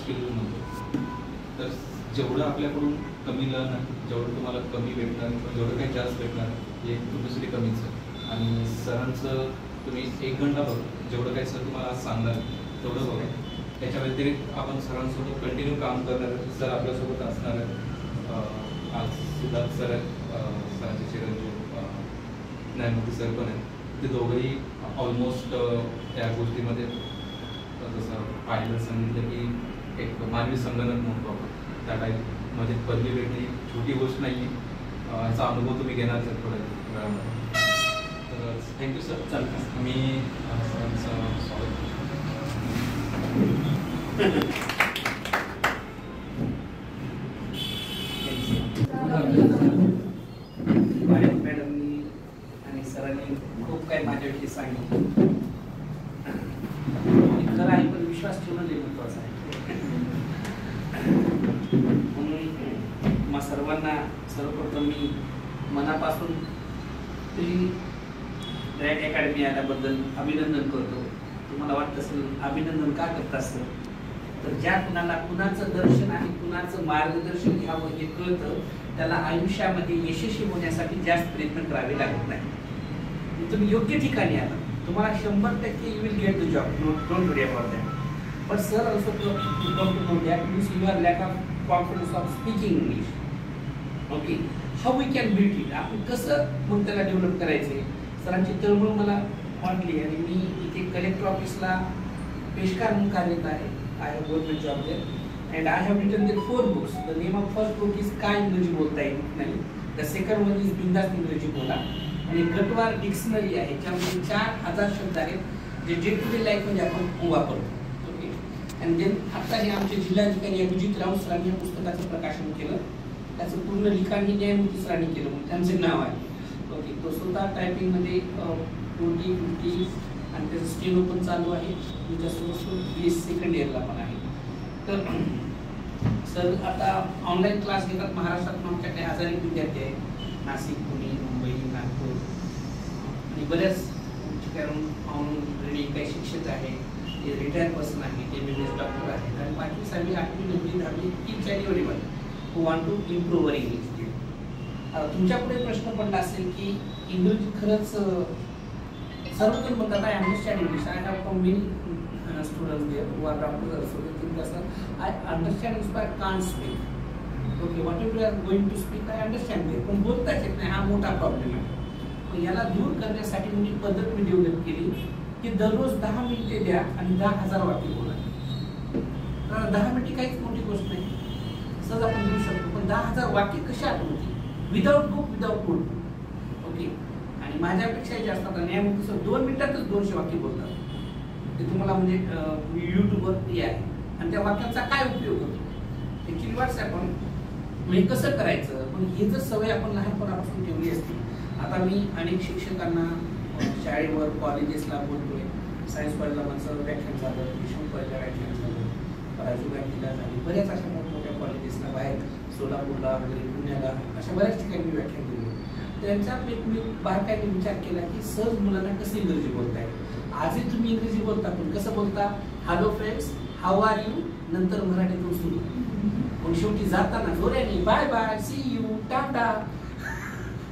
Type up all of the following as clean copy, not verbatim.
Skill म्हणतो. तर जेवढं आपल्याकडून कमी लर्न जेवढं तुम्हाला कमी भेटणार किंवा जेवढं काही जास्त भेटणार हे तुमच्यासाठी कमीच आहे. आणि सरांचं तुम्ही 1 घंटा बघा, जेवढं काही सर तुम्हाला आज सांगणार तेवढं बघा. त्याच्या व्यतिरिक्त आपण सरांसोबत कंटिन्यू काम करणार. सर आपल्यासोबत असणार आज सिद्धार्थ सर सरांचे चिरंजीव न्यायमूर्ती सर पण आहेत. ते दोघंही ऑलमोस्ट त्या गोष्टीमध्ये जसं पाहिलं सांगितलं की एक मानवी संगणक म्हणतो आपण त्या टाईपमध्ये पदवी भेटणे छोटी गोष्ट नाही आहे. याचा अनुभव तुम्ही घेणार सर थोड्या वेळामध्ये. तर थँक्यू सर. चालतं मी सरांचं स्वागत मॅडमनी आणि सरांनी खूप काही माझ्याविषयी सांगितलं. खरं आहे पण विश्वास ठेवणं लई महत्वाचं आहे. म्हणून मग सर्वांना सर्वप्रथम मी मनापासून रॅट अकॅडमी आल्याबद्दल अभिनंदन करतो. तुम्हाला वाटत असेल अभिनंदन का करत असेल तर ज्या कुणाला कुणाचं दर्शन आणि कुणाचं मार्गदर्शन घ्यावं हे कळतं त्याला आयुष्यामध्ये यशस्वी होण्यासाठी जास्त प्रयत्न करावे लागत नाही. तुम्ही योग्य ठिकाणी आला तुम्हाला 100% you will get the job. Don't worry about that. But sir also come to know that means you are lack of confidence of speaking English. Okay. How we can build it? आपण कसं मग त्याला develop करायचे? सरांची तळमळ मला वाटली आणि मी इथे कलेक्टर ऑफिसला पेशकार म्हणून कार्यरत आहे. I have government job there and I have written there 4 books. The name of first book is काय इंग्रजी बोलता येत नाही. The second one is बिंदास इंग्रजी बोला. आणि गटवार डिक्शनरी आहे ज्यामध्ये 4000 शब्द आहेत जे डे टू डे लाईफ मध्ये आपण वापरतो. ओके. आणि देन आता हे आमचे जिल्हाधिकारी अभिजित राऊत सरांनी या पुस्तकाचं प्रकाशन केलं. त्याचं पूर्ण लिखाण हे न्यायमूर्ती सरांनी केलं म्हणून त्यांचे नाव आहे. ओके. तो स्वतः टायपिंगमध्ये 40-50 आणि त्याचं स्टेनो पण चालू आहे. त्याच्यासोबत BS सेकंड इयरला पण आहे. तर सर आता ऑनलाईन क्लास घेतात महाराष्ट्रात आमच्याकडे हजारो विद्यार्थी आहेत. नाशिक, पुणे, मुंबई, नागपूर आणि बऱ्याच ठिकाणून ऑलरेडी काही शिक्षक आहेत. ते रिटायर्ड पर्सन आहेत, MBBS डॉक्टर आहेत आणि 5वी, 6वी, 8वी, 9वी, 10वी teach everyone who want to improve our English. तुमच्या पुढे प्रश्न पडला असेल की इंग्रजी खरंच सर्वजण म्हणतात I understand English. I have come many students there who are doctors so ते असतात I understand English but can't speak. Okay. Whatever you are going to speak I understand there पण बोलताच येत नाही. हा मोठा प्रॉब्लेम आहे. पण याला दूर करण्यासाठी मी पद्धत मी डेव्हलप केली की दररोज 10 मिनिटे द्या आणि 10,000 वाक्य बोला. तर 10 मिनिटे काहीच मोठी गोष्ट नाही, सहज आपण देऊ शकतो. पण 10,000 वाक्य कशा आठवतील without book without code. Okay. आणि माझ्यापेक्षा जास्त आता न्यायमूर्ती सर 2 मिनिटातच 200 वाक्य बोलतात. ते तुम्हाला म्हणजे यूट्यूबवर ते आहे. आणि त्या वाक्याचा काय उपयोग होतो ॲक्च्युली व्हॉट्सॲप आपण म्हणजे कसं करायचं. पण ही जर सवय आपण लहानपणापासून ठेवली असती. आता मी अनेक शिक्षकांना शाळेवर कॉलेजेसला बोलतोय. सायन्स कॉलेजला माझं व्याख्यान झालं, विष्णू कॉलेजला व्याख्यान झालं, राजू गांधीला झाली, बऱ्याच अशा मोठमोठ्या कॉलेजेसला बाहेर सोलापूरला वगैरे पुण्याला अशा बऱ्याच ठिकाणी मी व्याख्यान दिले. त्यांच्यात मी बारकाईने विचार केला की सहज मुलांना कसं इंग्रजी बोलताय. आजही तुम्ही इंग्रजी बोलता पण कसं बोलता. Hello friends, how are you, नंतर मराठीतून सुरू. पण शेवटी जाताना जोऱ्याने bye bye, see you, tata.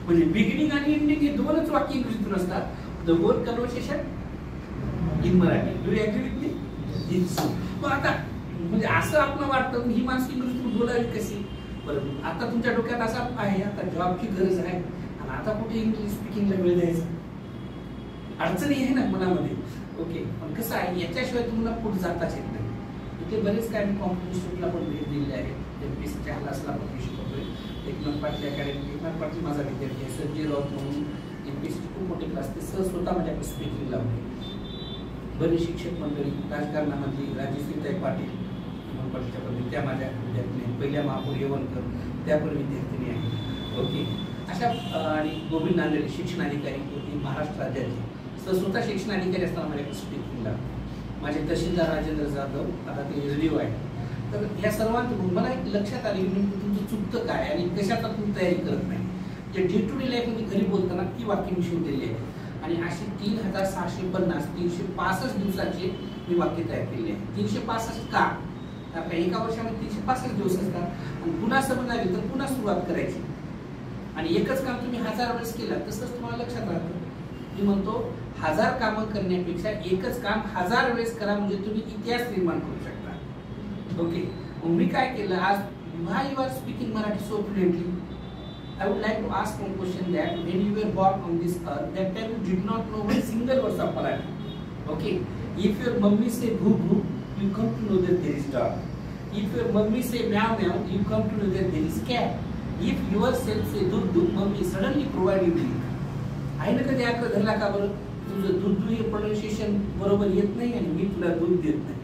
म्हणजे बिगिनिंग आणि एंडिंग हे 2च वाक्य इंग्रजीतून असतात. The whole conversation in Marathi. Do you agree with me? मग आता म्हणजे असं आपलं वाटतं ही माणसं इंग्रजीतून बोलावी कशी. बरं आता तुमच्या डोक्यात असा आहे आता जॉबची गरज आहे आणि आता कुठे इंग्लिश स्पीकिंगला वेळ द्यायचा. अडचणी आहे ना मनामध्ये. ओके. पण कसं आहे याच्याशिवाय तुम्हाला पुढे जाताच येत नाही. इथे बरेच काय मी कॉम्पिटिशनला पण भेट दिलेले आहेत. MPSCच्या हल्लासला पण मी शिकवतोय. एकनाथ पाटील अकॅडमी, एकनाथ पाटील माझा विद्यार्थी आहे. संजय राऊत म्हणून MPSC खूप मोठे क्लास ते सहज स्वतः माझ्याकडे स्पीकिंग लावले. बरेच शिक्षक मंडळी राजकारणामधली राजेश्रीताई पाटील पाटीलच्या पद्धती त्या माझ्या विद्यार्थी. पहिल्या महापौर येवणकर त्या पण विद्यार्थिनी आहेत. ओके. अशा आणि गोविंद नांदेडे शिक्षणाधिकारी होते महाराष्ट्र राज्याचे. स्वतः शिक्षणाधिकारी असताना माझ्याकडे स्पीकिंग लावले. माझे तहसीलदार राजेंद्र जाधव आता ते SDO आहे. तर ह्या सर्वांतून मला एक लक्षात आले की तुमचं चुकतं काय आणि कशात तुम्ही तयारी करत नाही. जे डे टू डे लाईफमध्ये घरी बोलताना ती वाक्य मी शोधलेली आहे. आणि अशी 3650 365 दिवसाचे मी वाक्य तयार केले आहे. 365 का आपल्या एका वर्षामध्ये 365 दिवस असतात आणि पुन्हा समज आली तर पुन्हा सुरुवात करायची आणि एकच काम तुम्ही 1000 वेळेस केलं तसंच तुम्हाला लक्षात राहतं. मी म्हणतो 1000 कामं करण्यापेक्षा एकच काम 1000 वेळेस करा म्हणजे तुम्ही इतिहास निर्माण करू शकता. ओके, मी काय केलं आज why you are speaking Marathi so fluently? I would like to ask one question that when you were born on this earth, that time you did not know one single word of Marathi. Okay, if your mummy say bhoo bhoo, you come to know that there is dog. If your mummy say meow meow, you come to know that there is cat. If yourself say dud dud, mummy suddenly provide you milk. आईने कधी आग्रह धरला का बरं तुझं दूध हे pronunciation बरोबर येत नाही आणि मी तुला दूध देत नाही,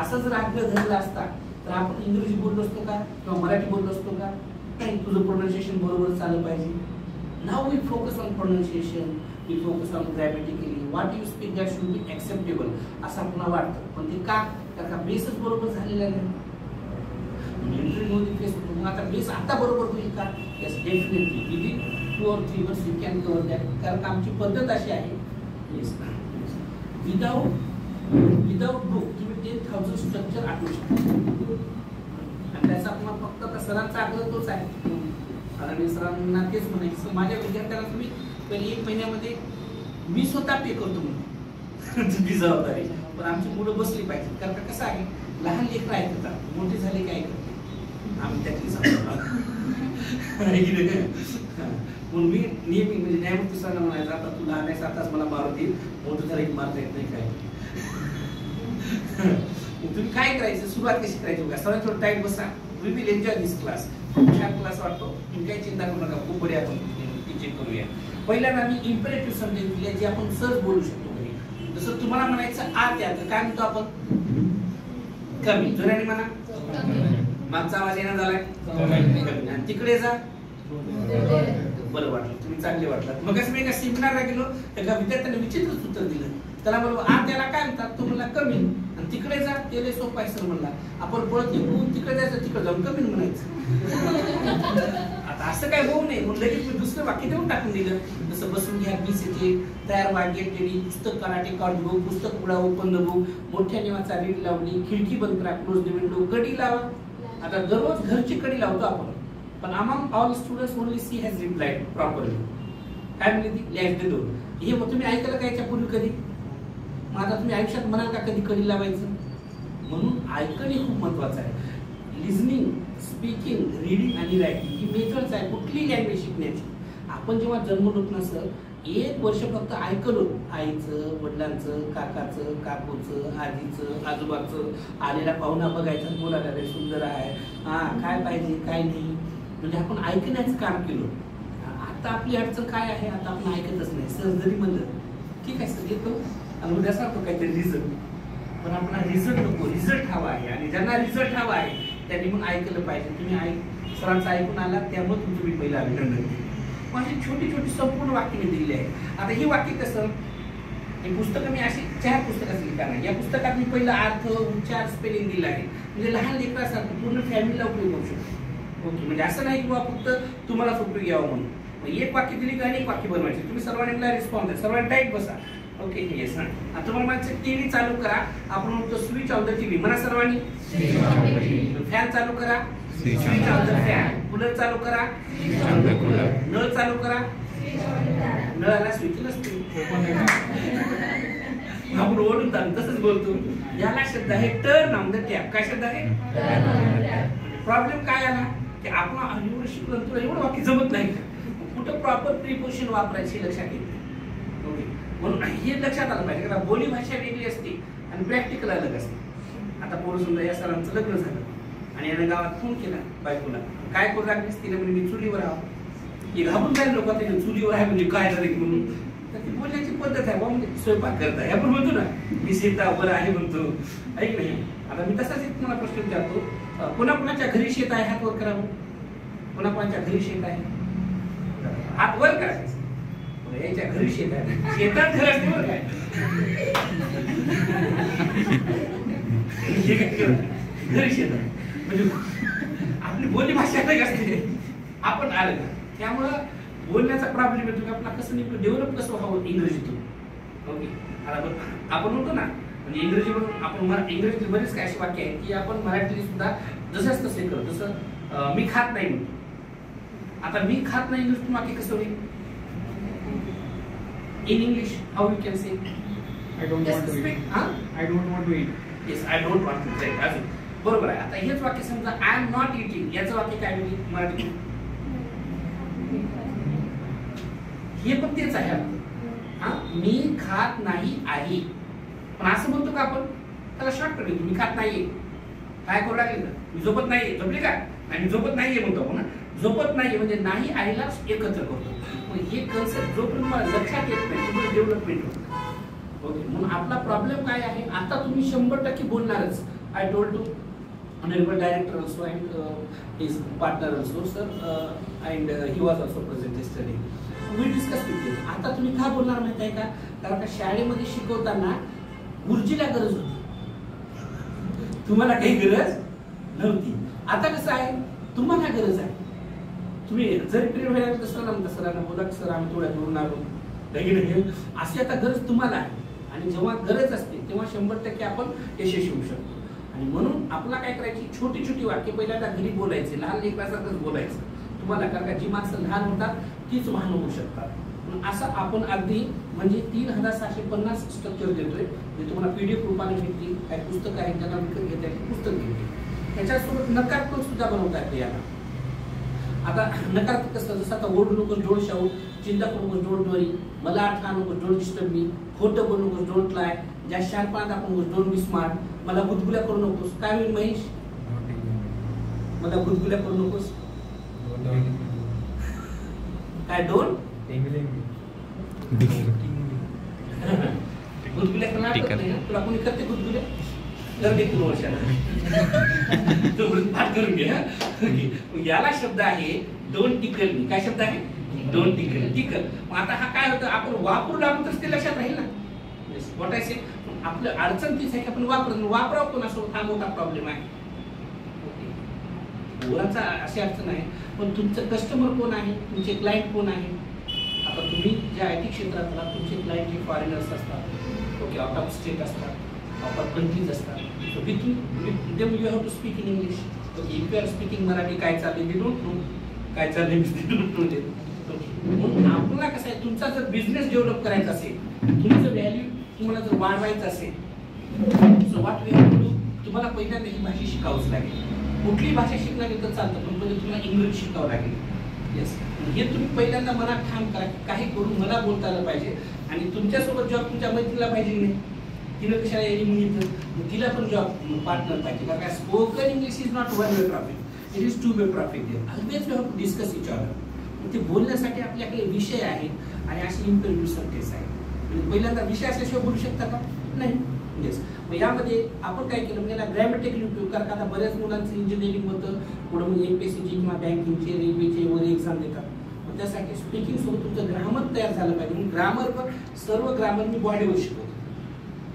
असं जर आग्रह धरला असता तर आपण इंग्रजी बोललो असतो का किंवा मराठी बोललो असतो का? नाही, तुझं प्रोनाउन्सिएशन बरोबर चाललं पाहिजे. Now we focus on pronunciation, we focus on grammatically what you speak that should be acceptable असं आपल्याला वाटतं. पण ते का? कारण का बेसच बरोबर झालेला नाही. मग आता बेस आता बरोबर होईल का? Yes, definitely within 2 or 3 months you can cover that. कारण आमची पद्धत अशी आहे, येस, विदाउट बुक तुम्ही 10,000 स्ट्रक्चर आठवू शकता आणि त्याचा आपला फक्त सरांचा आग्रह तोच आहे. आणि सरांना तेच म्हणायचं माझ्या विद्यार्थ्यांना तुम्ही पहिले 1 महिन्यामध्ये मी स्वतः पे करतो म्हणून तुमची जबाबदारी, पण आमची मुलं बसली पाहिजे. कारण का कसं आहे, लहान लेकरं ऐकतात, मोठे झाले काय ऐकत आम्ही त्यातली म्हणून मी नेहमी म्हणजे न्यायमूर्ती सरांना म्हणायचं आता तू लहान आहेस आताच मला मारू देईल, मोठं झालं की मारता येत नाही काय. तुम्ही काय करायचं, सुरुवात कशी करायची बघा, सगळ्यात थोडं टाईम बसा. We will enjoy this class. छान क्लास वाटतो, तुम्ही काही चिंता करू नका, खूप बरे आपण टीचिंग करूया. पहिल्यांदा आम्ही इम्परेटिव्ह सेंटेन्स दिले जे आपण सहज बोलू शकतो घरी. जसं तुम्हाला म्हणायचं आत या, तर काय म्हणतो आपण? कमी. जोराने म्हणा, मागचा आवाज येणं झालाय, आणि तिकडे जा. बरं वाटलं, तुम्ही चांगले वाटलात. मग मी एका सेमिनारला गेलो, एका विद्यार्थ्याने विचित्रच उत्तर दिलं. त्याला म्हणलो आत याला काय म्हणतात? तो म्हणला कमी. आणि तिकडे जा, ते लय सोपं आहे सर म्हणला. आपण पळत येऊन तिकडे जायचं, तिकडे जाऊन कमी म्हणायचं. आता असं काय होऊ नये म्हणून लगेच मी दुसरं वाक्य देऊन टाकून दिलं. जसं बसून घ्या, बीसीचे तयार वाक्य टेडी, पुस्तक कराटे कार्ड बुक, पुस्तक उडा ओपन द बुक, मोठ्या निवाचा रीड लावली, खिडकी बंद करा, क्लोज द विंडो, कडी लावा. आता दररोज घरची कडी लावतो आपण, पण among all students only C has replied properly. काय म्हणली ती? लॅच दे दोन. हे तुम्ही ऐकलं का याच्यापूर्वी कधी? मग आता तुम्ही आयुष्यात म्हणाल का कधी कडी लावायचं? म्हणून ऐकणे खूप महत्वाचं आहे. लिसनिंग, स्पीकिंग, रीडिंग आणि रायटिंग ही मेथड्स आहे कुठली लँग्वेज शिकण्याची. आपण जेव्हा जन्मलो ना सर, 1 वर्ष फक्त ऐकलो आईचं, वडिलांचं, काकाचं, काकूचं, आजीचं, आजोबाचं, आलेला पाहुणा बघायचा, बोलायला सुंदर आहे, हा काय पाहिजे काय नाही, म्हणजे आपण ऐकण्याचं काम केलं. आता आपली अडचण काय आहे? आता आपण ऐकतच नाही. सर जरी म्हणलं ठीक आहे सर येतो आणि उद्या सांगतो काहीतरी रिझल्ट, पण आपण रिझल्ट नको, रिझल्ट हवा आहे. आणि ज्यांना रिझल्ट हवा आहे त्यांनी मग ऐकलं पाहिजे. तुम्ही सरांचं ऐकून आला त्यामुळे तुमचं मी पहिलं अभिनंदन. माझी छोटी छोटी संपूर्ण वाक्य मी दिलेली आहे. आता ही वाक्य कसं, हे पुस्तकं मी अशी 4 पुस्तकाचं लिहिणार आहे. या पुस्तकात मी पहिला अर्थ, उच्चार, स्पेलिंग दिला आहे. म्हणजे लहान लेकरासारखं पूर्ण फॅमिलीला उपयोग करू शकतो. ओके, म्हणजे असं नाही की बाबा फक्त तुम्हालाच उपयोग यावं म्हणून. एक वाक्य दिली का अनेक वाक्य बनवायचे. तुम्ही सर्वांनी मला रिस्पॉन्स द्या, सर्वांनी टाईट बसा. ओके, येस ना. आता तुम्हाला म्हणायचं टीव्ही चालू करा. आपण म्हणतो स्विच ऑन द टीव्ही. म्हणा सर्वांनी. फॅन चालू करा. Switch on the fan. Cooler चालू करा. नळ चालू करा. नळाला स्विच नसते. आपण ओढून तसंच बोलतो. याला शब्द आहे टर्न ऑन द टॅप. काय शब्द आहे? प्रॉब्लेम काय आला की आपण एवढं शिकलो तुला एवढं वाक्य जमत नाही का? कुठं प्रॉपर प्रिपोजिशन वापरायची लक्षात येते. म्हणून हे लक्षात आलं पाहिजे कारण बोली भाषा वेगळी असते आणि प्रॅक्टिकल अलग असते. आता पोरं समजा या सरांचं लग्न झालं आणि याने गावात फोन केला बायकोला, काय करू लागलीस? तिने म्हणजे मी चुलीवर आहो. हे घाबरून जाईल लोक, त्याने चुलीवर आहे म्हणजे काय झालं म्हणून. तर ती बोलण्याची पद्धत आहे बा, म्हणजे स्वयंपाक करताय आपण म्हणतो ना, मी शेता बरं आहे म्हणतो. ऐक नाही, आता मी तसाच एक तुम्हाला प्रश्न विचारतो, कोणाकोणाच्या घरी शेत आहे? हात वर करावं. कोणाकोणाच्या घरी शेत आहे? हात वर करायचं. याच्या घरी शेत आहे, शेतात घर असते बरं काय. घरी शेत आहे म्हणजे आपली बोली भाषा अलग असते. आपण आलं का त्यामुळं बोलण्याचा प्रॉब्लेम येतो की आपला कसं डेव्हलप कसं व्हावं इंग्रजीतून. ओके, आपण म्हणतो ना म्हणजे इंग्रजी म्हणून आपण इंग्रजीत बरेच काही अशी वाक्य आहेत की आपण मराठीत सुद्धा जसंच तसे करतो. जसं मी खात नाही म्हणतो. आता मी खात नाही इंग्लिश वाक्य कसं होईल? In English how you can say I don't want to eat. I don't want to eat. Yes, I don't want to drink. अजून बरोबर आहे. आता हेच वाक्य समजा आय एम नॉट इटिंग, याचं वाक्य काय होईल मराठीत? हे पण तेच आहे. मी खात नाही आहे, पण असं म्हणतो का आपण? त्याला शॉर्टकट आहे. मी खात नाहीये काय करू लागले ना? मी झोपत नाहीये, झोपली का? नाही मी झोपत नाहीये म्हणतो आपण. झोपत नाहीये म्हणजे नाही आईला एकत्र करतो. मग हे कन्सेप्ट जोपर्यंत मला लक्षात येत नाही तुम्हाला डेव्हलपमेंट होत. ओके, म्हणून आपला प्रॉब्लेम काय आहे? आता तुम्ही 100% बोलणारच. I told to honorable director also and his partner also sir and he was also present yesterday. We discussed with him. आता तुम्ही का बोलणार माहिती आहे का? कारण का शाळेमध्ये शिकवताना ऊर्जेला गरज होती, तुम्हाला काही गरज नव्हती. आता कसं आहे? तुम्हाला गरज आहे. तुम्ही जर पिरियड व्हायला तर सरांना म्हणता, सरांना बोला सर आम्ही थोड्या दूर आलो अशी आता गरज तुम्हाला आहे. आणि जेव्हा गरज असते तेव्हा 100% आपण यशस्वी होऊ शकतो. आणि म्हणून आपल्याला काय करायची? छोटी छोटी वाक्य पहिल्यांदा घरी बोलायचे, लहान लेकरासारखंच बोलायचं तुम्हाला. कारण का जी माणसं लहान होतात तीच महान होऊ शकतात. असं आपण अगदी म्हणजे 3650 स्ट्रक्चर देतोय, जे तुम्हाला PDF रूपाने भेटतील. काही पुस्तक आहेत ज्यांना विकत घेता येईल पुस्तक घेतली. त्याच्यासोबत नकारात्मक सुद्धा बनवता येते याला. आता नकारात्मक कसं? जसं आता ओढू नकोस डोळ शाहू, चिंता करू नकोस डोळ डोरी, मला आठवा नकोस डोळ डिस्टर्ब मी, खोटं बोलू नकोस डोंट लाय, ज्या शार्पात आपण डोंट बी स्मार्ट, मला गुदगुल्या करू नकोस. काय होईल महेश? मला गुदगुल्या करू नकोस. काय डोंट गुदगुल्या करणार तुला कोणी करते गुदगुल्या? कर दे 2 वर्षाला तोपर्यंत पाठ करून घे. याला शब्द आहे डोंट टिकल मी. काय शब्द आहे? डोंट टिकल. टिकल. मग आता हा काय होतं? आपण वापरू लागलो तर ते लक्षात राहील ना. व्हॉट आय से? आपलं अडचण तीच आहे की आपण वापरावं कोणासोबत, हा मोठा प्रॉब्लेम आहे. पोरांचा अशी अडचण आहे. पण तुमचं कस्टमर कोण आहे? तुमचे क्लायंट कोण आहे? आता तुम्ही ज्या IT क्षेत्रात आहात तुमचे क्लायंट हे फॉरेनर्स असतात. ओके, आउट ऑफ स्टेट असतात, आउट ऑफ कंट्रीज असतात. So with them you have to speak in English. Okay, if you are speaking Marathi काय चाललंय दे डोंट नो, काय चाललंय दे डोंट नो. म्हणून आपल्याला कसं आहे? तुमचा जर बिझनेस डेव्हलप करायचा असेल, तुमचं व्हॅल्यू तुम्हाला जर वाढवायचं असेल, so what we have to do? तुम्हाला पहिल्यांदा ही भाषा शिकावंच लागेल. कुठली भाषा शिकणार तर चालतं, पण पहिले तुम्हाला इंग्रजी शिकावं लागेल. येस, हे तुम्ही पहिल्यांदा मनात ठाम करा. काही करून मला बोलता आलं पाहिजे. आणि तुमच्यासोबत जॉब तुमच्या मैत्रीला पाहिजे नाही. तिला कशाला यायची म्हणून तिला पण जॉब पार्टनर पाहिजे. कारण काय? Spoken English is not one way traffic, it is 2 way traffic. Always you have to discuss each other. ते बोलण्यासाठी आपल्याकडे विषय आहेत आणि अशी इंटरव्ह्यू सर्टेस आहे. पहिल्यांदा विषय असल्याशिवाय बोलू शकता का? नाही. येस, मग यामध्ये आपण काय केलं म्हणजे ग्रॅमॅटिकल उपयोग. कारण आता बऱ्याच मुलांचं इंजिनिअरिंग होतं, पुढे म्हणजे MPSC किंवा बँकिंगचे रेल्वेचे वगैरे एक्झाम देतात. मग त्यासाठी स्पीकिंग सोबत तुमचं ग्रामर तयार झालं पाहिजे. म्हणून ग्रामरवर सर्व ग्रामर मी बॉडीवर शिकवतो.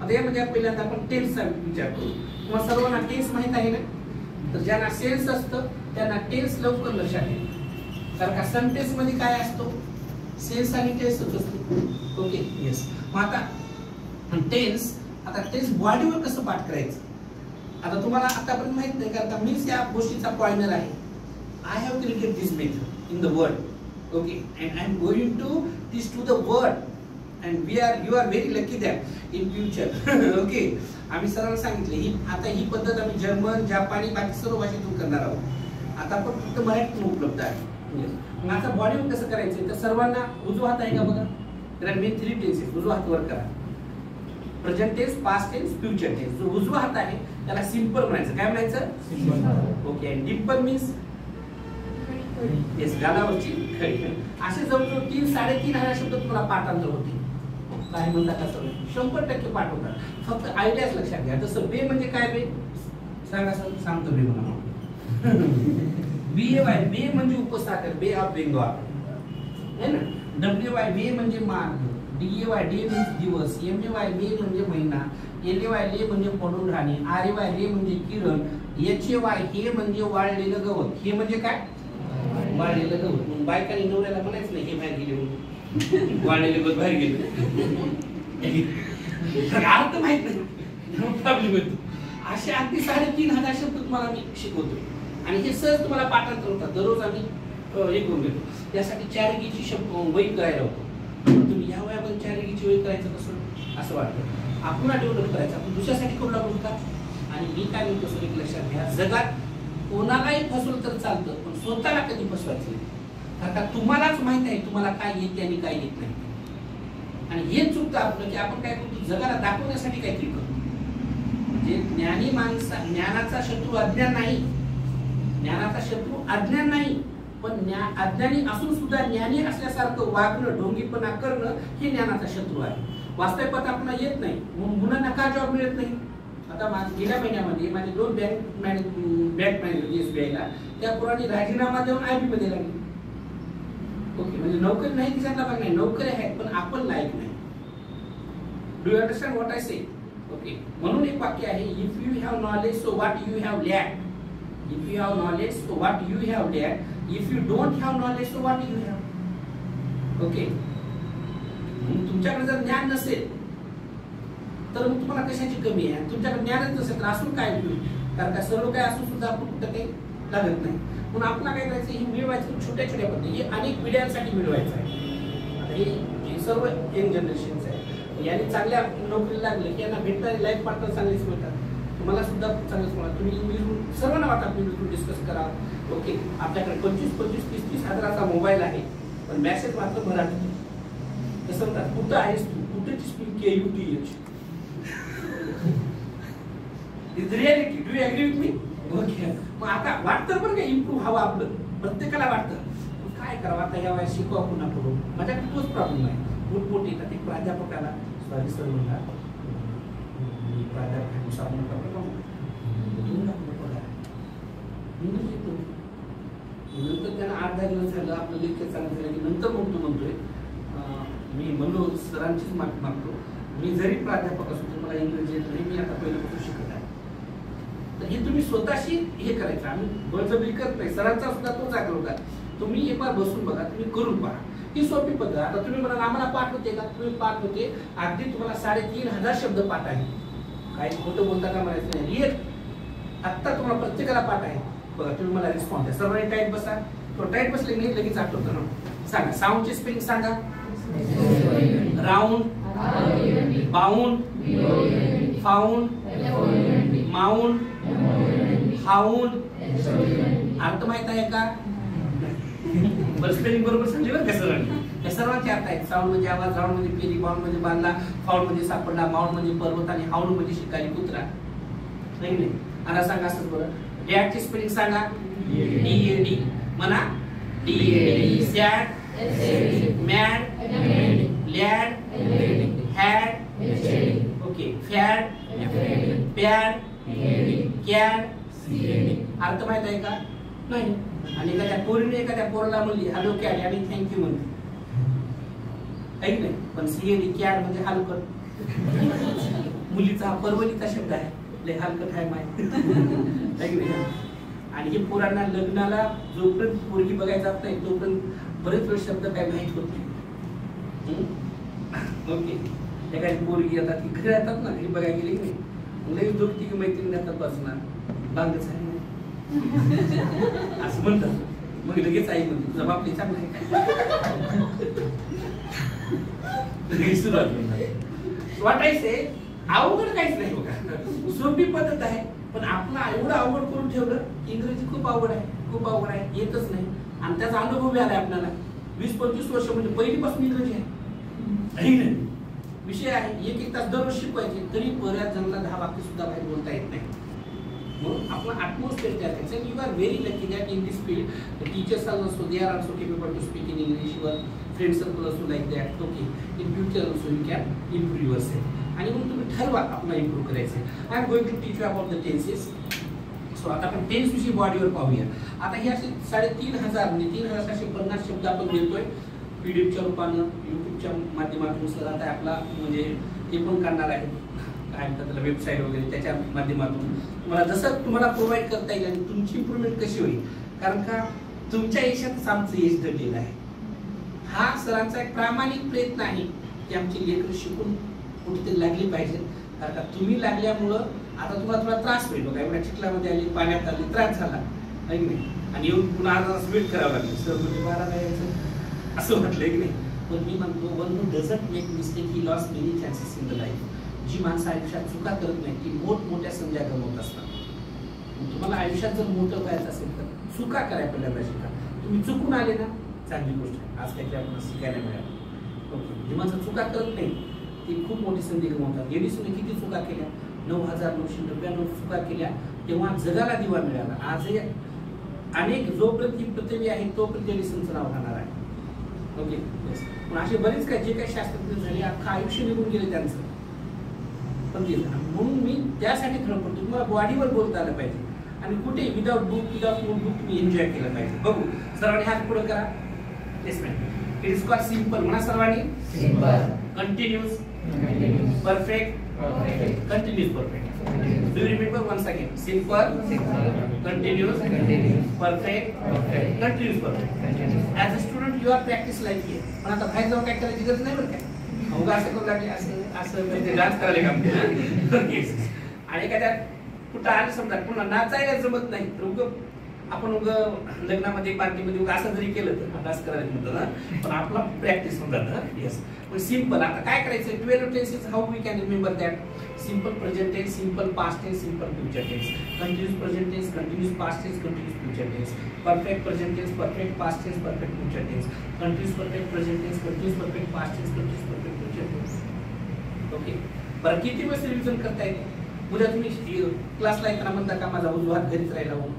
आता यामध्ये पहिल्यांदा आपण टेन्सचा विचार करू. तुम्हाला सर्वांना टेन्स माहित आहे ना? तर ज्यांना सेन्स असतं त्यांना टेन्स लवकर लक्षात येईल. कारण का सेंटेन्स मध्ये काय असतो? सेन्स आणि टेन्सच असतो. Okay, yes. मग आता टेन्स, आता टेन्स बॉडीवर कसं पाठ करायचं? आता तुम्हाला आतापर्यंत माहित नाही का? मीच या गोष्टीचा पॉइंटर आहे. I have created this method in the word. Okay, and I am going to teach to the word. And you are very lucky that in future. Okay, आम्ही सरांना सांगितले ही आता ही पद्धत आम्ही जर्मन, जापानी, बाकी सर्व भाषेतून करणार आहोत. आता पण फक्त मराठीतून उपलब्ध आहे. मग आता बॉडीवर कसं करायचं? तर सर्वांना उजवा हात आहे का बघा? तर मेन 3 टेन्सेस उजवा हात वर करा. Present tense, past tense, future tense. जो उजवा हात आहे त्याला सिंपल म्हणायचं. काय म्हणायचं? ओके, आणि डिंपल मीन्स येस, गालावरची खडी. असे जवळजवळ 3-3.5 शब्द तुम्हाला पाठांतर होते. काय म्हणता का? 100% पाठ होतात. फक्त आयडियाच लक्षात घ्या. जसं बे म्हणजे काय? बे सांगा सर. सांगतो बे म्हणा. BAY बे म्हणजे उपसागर, बे ऑफ बेंगॉल है ना. WY बे म्हणजे मार्ग, DAY डे मीन्स दिवस, MAY ले म्हणजे महिना, LAY ले म्हणजे पडून राहणे, RAY ले म्हणजे किरण, HAY हे म्हणजे वाळलेलं गवत. हे म्हणजे काय? वाळलेलं गवत. मग बायकाने नवऱ्याला म्हणायचं नाही हे बाहेर गेले म्हणून. वाळलेलं गवत बाहेर गेले. अर्थ माहित नाही. प्रॉब्लेम येतो. असे अगदी 3500 शब्द तुम्हाला मी शिकवतोय आणि हे सहज तुम्हाला पाठांतर होतात. दररोज आम्ही हे करून घेतो. त्यासाठी 4 शब्द वही करायला होतो. तुम्ही या वयामध्ये 4 वही करायचं कसं असं वाटतं. आपण डेव्हलप करायचं, आपण दुसऱ्यासाठी करू लागलो का. आणि मी काय म्हणतो सर, एक लक्षात घ्या, जगात कोणालाही फसवलं तर चालतं, पण स्वतःला कधी फसवायचं नाही. आता तुम्हालाच माहित आहे तुम्हाला काय येते आणि काय येत नाही. आणि हे चुकतं आपलं की आपण काय करतो, जगाला दाखवण्यासाठी काहीतरी करतो. म्हणजे ज्ञानी माणसा, ज्ञानाचा शत्रू अज्ञान नाही, ज्ञानाचा शत्रू अज्ञान नाही, पण अज्ञानी असून सुद्धा ज्ञानी असल्यासारखं वागणं, ढोंगीपणा करणं हे ज्ञानाचा शत्रू आहे. वास्तविकता आपल्याला येत नाही, मुलांना का जॉब मिळत नाही. आता गेल्या महिन्यामध्ये माझे 2 बँक मॅनेजर SBIला त्या पुराणी राजीनामा देऊन IB मध्ये लागले. ओके, म्हणजे नोकरी नाही तिच्यातला भाग नाही, नोकरी आहेत पण आपण लायक नाही. Do you understand what I say. Okay, म्हणून एक वाक्य आहे, if you have knowledge so what you have lack. If you have knowledge so what you have lack. If you don't have knowledge so what you have. Okay, तुमच्याकडे जर ज्ञान नसेल तर मग तुम्हाला कशाची कमी आहे. तुमच्याकडे ज्ञानच नसेल तर असून काय होईल. कारण का सर्व काय असून सुद्धा आपण कुठं काही लागत नाही. म्हणून आपल्याला काय करायचं, हे मिळवायचं छोट्या छोट्या पद्धती, हे अनेक पिढ्यांसाठी मिळवायचं आहे. हे सर्व यंग जनरेशनचं आहे. यांनी चांगल्या नोकरीला लागलं की यांना भेटणारे लाईफ पार्टनर चांगलेच मिळतात. तुम्हाला सुद्धा चांगलंच मिळणार. तुम्ही इंग्लिश सर्वांना वाटतं इंग्लिश डिस्कस करा. ओके, आपल्याकडे 25-30 हजाराचा मोबाईल आहे पण मॅसेज मात्र मराठी. कसं म्हणतात, कुठं आहेस तू, कुठेची speak KUTH. Is reality. Do you agree with me. Okay, मग आता वाटतं पण काय इम्प्रूव्ह हवं आपलं, प्रत्येकाला वाटतं. काय करावं आता, या वयात शिकवा पुन्हा पुढे. माझ्याकडे तोच प्रॉब्लेम आहे. मोठमोठी येतात. एक प्राध्यापकाला सॉरी सर म्हणला, मी प्राध्यापक सांगून नंतर त्यांना 8-10 दिवस झालं आपलं लेक्चर चालू झालं की नंतर मग तो म्हणतोय, मी म्हणलो सरांचीच माफी मागतो, मी जरी प्राध्यापक असतो तर मला इंग्रजी येत नाही, मी आता पहिल्यापासून शिकत आहे. तर हे तुम्ही स्वतःशी हे करायचं. आम्ही बळजबरी करत नाही. सरांचा सुद्धा तोच आग्रह होता, तुम्ही एक बार बसून बघा, तुम्ही करून पहा. ही सोपी पद्धत. आता तुम्ही म्हणाल आम्हाला पाठ होते का, तुम्ही पाठ होते. अगदी तुम्हाला 3500 शब्द पाठ आहे. काही खोटं बोलता का म्हणायचं नाही. रिअल आत्ता तुम्हाला प्रत्येकाला पाठ आहे. बघा तुम्ही मला रिस्पॉन्स आहे. सर्वांनी टाईट बसा. तो टाईट बसले नाही लगेच आठवतं ना. सांगा साऊंडची स्पेलिंग सांगा. Round, bound, found, mound, hound. अर्थ माहित आहे का. बरं, स्पेलिंग बरोबर सांगले बरं का सरांनी. या सर्वांचे अर्थ आहेत. साऊंड म्हणजे आवाज, राऊंड म्हणजे फेरी, बाउंड म्हणजे बांधला, फाउंड म्हणजे सापडला, माउंड म्हणजे पर्वत आणि हाऊंड म्हणजे शिकारी कुत्रा. नाही नाही, आता सांगा असंच बरं. डॅडची स्पेलिंग सांगा. DAD म्हणा. DAD. Sad, mad, lad, had, okay, fad, pad, CAD. अर्थ माहित आहे का. नाही. आणि एखाद्या पोरीने एखाद्या पोराला म्हणली हॅलो कॅड आणि थँक्यू म्हणते, ऐक नाही. पण CAD कॅड म्हणजे हलकट. मुलीचा परवलीचा शब्द आहे, लय हलकट आहे माहिती, ऐक नाही. आणि हे पोरांना लग्नाला जोपर्यंत पोरगी बघायला जात नाही तोपर्यंत बरेच वेळ शब्द काय माहित होत नाही. ओके, एखादी पोरगी आता ती घरी राहतात ना, घरी बघायला गेली की नाही, लगेच 2-3 मैत्रिणी राहतात बसणार, बांगच आहे असं म्हणतात. मग लगेच आई म्हणते तुझा बाप चांगला आहे वाटायचे. अवघड काहीच नाही बघा, सोपी पद्धत आहे. पण आपला एवढं अवघड करून ठेवलं. इंग्रजी खूप अवघड आहे, खूप अवघड आहे, येतच नाही. आणि त्याचा अनुभव आलाय आपल्याला. 20-25 वर्ष म्हणजे पहिलीपासून इंग्रजी आहे. विषय आहे 1-1 तास दररोज शिकवायचे, तरी बऱ्याच जणांना 10 वाक्य सुद्धा बाहेर बोलता येत नाही. म्हणून आपण ॲटमॉस्फिअर तयार करायचं. You are very lucky that in this field teachers are also they are also capable to speak in English. Your friend circle also like that. Okay, in future also you can improve yourself. आणि मग तुम्ही ठरवा आपला improve करायचं. I am going to teach you about the tenses. So आता आपण tense विषयी बॉडीवर पाहूया. आता हे असे 3500 म्हणजे 3750 शब्द आपण देतोय PDF रूपानं, युट्यूबच्या माध्यमातून. सर आता आपला म्हणजे हे पण करणार आहे, काय म्हणतात त्याला, वेबसाईट वगैरे, त्याच्या माध्यमातून तुम्हाला जसं तुम्हाला प्रोव्हाइड करता येईल. आणि तुमची इम्प्रूव्हमेंट कशी होईल, कारण का तुमच्या यशातच आमचं यश दडलेलं आहे. हा सरांचा एक प्रामाणिक प्रयत्न आहे की आमची लेकरं शिकून कुठेतरी लागली पाहिजे. कारण का तुम्ही लागल्यामुळं आता तुम्हाला थोडा त्रास होईल बघा, एवढ्या चिखलामध्ये आली, पाण्यात आली, त्रास झाला आहे की नाही, आणि येऊन पुन्हा अर्धा तास वेट करावं लागेल, सर म्हणजे 12 यायचं असं म्हटलंय की नाही. पण मी म्हणतो one who doesn't make mistake he loss many chances in the life. जी माणसं आयुष्यात चुका करत नाही ती मोठमोठ्या संध्या गमवत असतात. तुम्हाला आयुष्यात जर मोठं व्हायचं असेल तर चुका करायला पहिल्यांदा शिका. तुम्ही चुकून आले ना, चांगली गोष्ट आहे, आज काहीतरी आपल्याला शिकायला मिळालं. ओके, जी माणसं चुका करत नाही ती खूप मोठी संधी गमवतात. एडिसनने किती चुका केल्या, 9,999 चुका केल्या, तेव्हा जगाला दिवा मिळाला. आजही अनेक जोपर्यंत ही पृथ्वी आहे तोपर्यंत एडिसनचं नाव राहणार आहे. ओके, पण असे बरेच काय जे काही शास्त्रज्ञ झाले अख्खं आयुष्य निघून गेले त्यांचं, पण म्हणून मी त्यासाठी खरं तुम्हाला बॉडीवर बोलता आलं पाहिजे, आणि कुठे विदाउट बुक विदाउट नोटबुक तुम्ही एन्जॉय केलं पाहिजे. बघू सर्वांनी हात पुढे करा. Yes ma'am. It is called simple. म्हणा सर्वांनी. Simple, continuous, perfect, continuous, perfect. Do you remember once again? Simple, continuous, perfect, continuous, perfect. As a student you are practice like here. पण आता बाहेर जाऊन काय करायची गरज नाही बरं काय. अवघा असं करू लागले, असं असं म्हणजे डान्स करायला काम. आणि एखाद्या कुठं आलं समजा पुन्हा नाचायला जमत नाही तर उग आपण उग लग्नामध्ये पार्टीमध्ये उग असं जरी केलं तर डान्स करायला म्हणतो ना, पण आपला प्रॅक्टिस होऊन जातं. येस. पण सिंपल आता काय करायचं, 12 tenses how we can remember that. Simple present tense, simple past tense, simple future tense, continuous present tense, continuous past tense, continuous future tense, perfect present tense, perfect past tense, perfect future tense, continuous perfect present tense, continuous perfect past tense, continuous perfect future tense. Okay, बरं किती वेळेस revision करता येते? उद्या तुम्ही क्लासला येताना म्हणता का माझा उजवा हात घरीच राहिला म्हणून,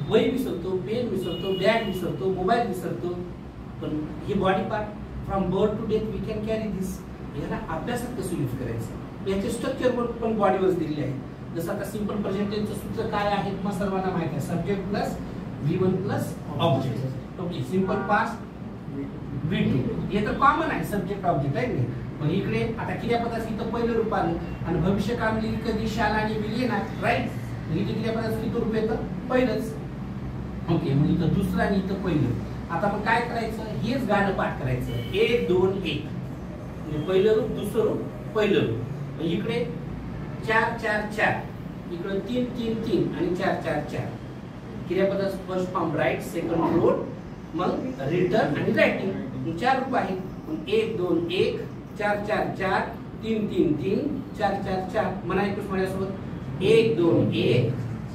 वही विसरतो, पेन विसरतो, बॅग विसरतो, मोबाईल विसरतो, पण ही body part from birth to death we can carry this. याला अभ्यासात कसं यूज करायचं याचे स्ट्रक्चर पण बॉडीवर दिलेले आहे. जसं आता सिंपल प्रेझेंट टेन्सचं सूत्र काय आहे तुम्हाला सर्वांना माहिती आहे, subject plus V1 plus object. Okay, simple past V2 हे तर कॉमन आहे, सब्जेक्ट ऑब्जेक्ट आहे नाही. पण इकडे आता क्रियापदाचं इथं पहिलं रूप आलं आणि भविष्यकाळी कधी शाल आणि विल येणार, राईट. इथे क्रियापदाचं किती रूप येतं, पहिलंच. ओके, मग इथं दुसरं आणि इथं पहिलं. आता आपण काय करायचं, हेच गाणं पाठ करायचं, 1 2 1. म्हणजे पहिलं रूप, दुसरं रूप, पहिलं रूप. इकडे 4 4 4, इकडे 3 3 3 आणि 4 4 4. क्रियापदाचं first form write, second wrote, मग रिटर्न आणि रायटिंग. 4 रूप आहेत. 1 2 1, 4 4 4, 3 3 3, 4 4 4. म्हणा एकच माझ्यासोबत, 1 2 1,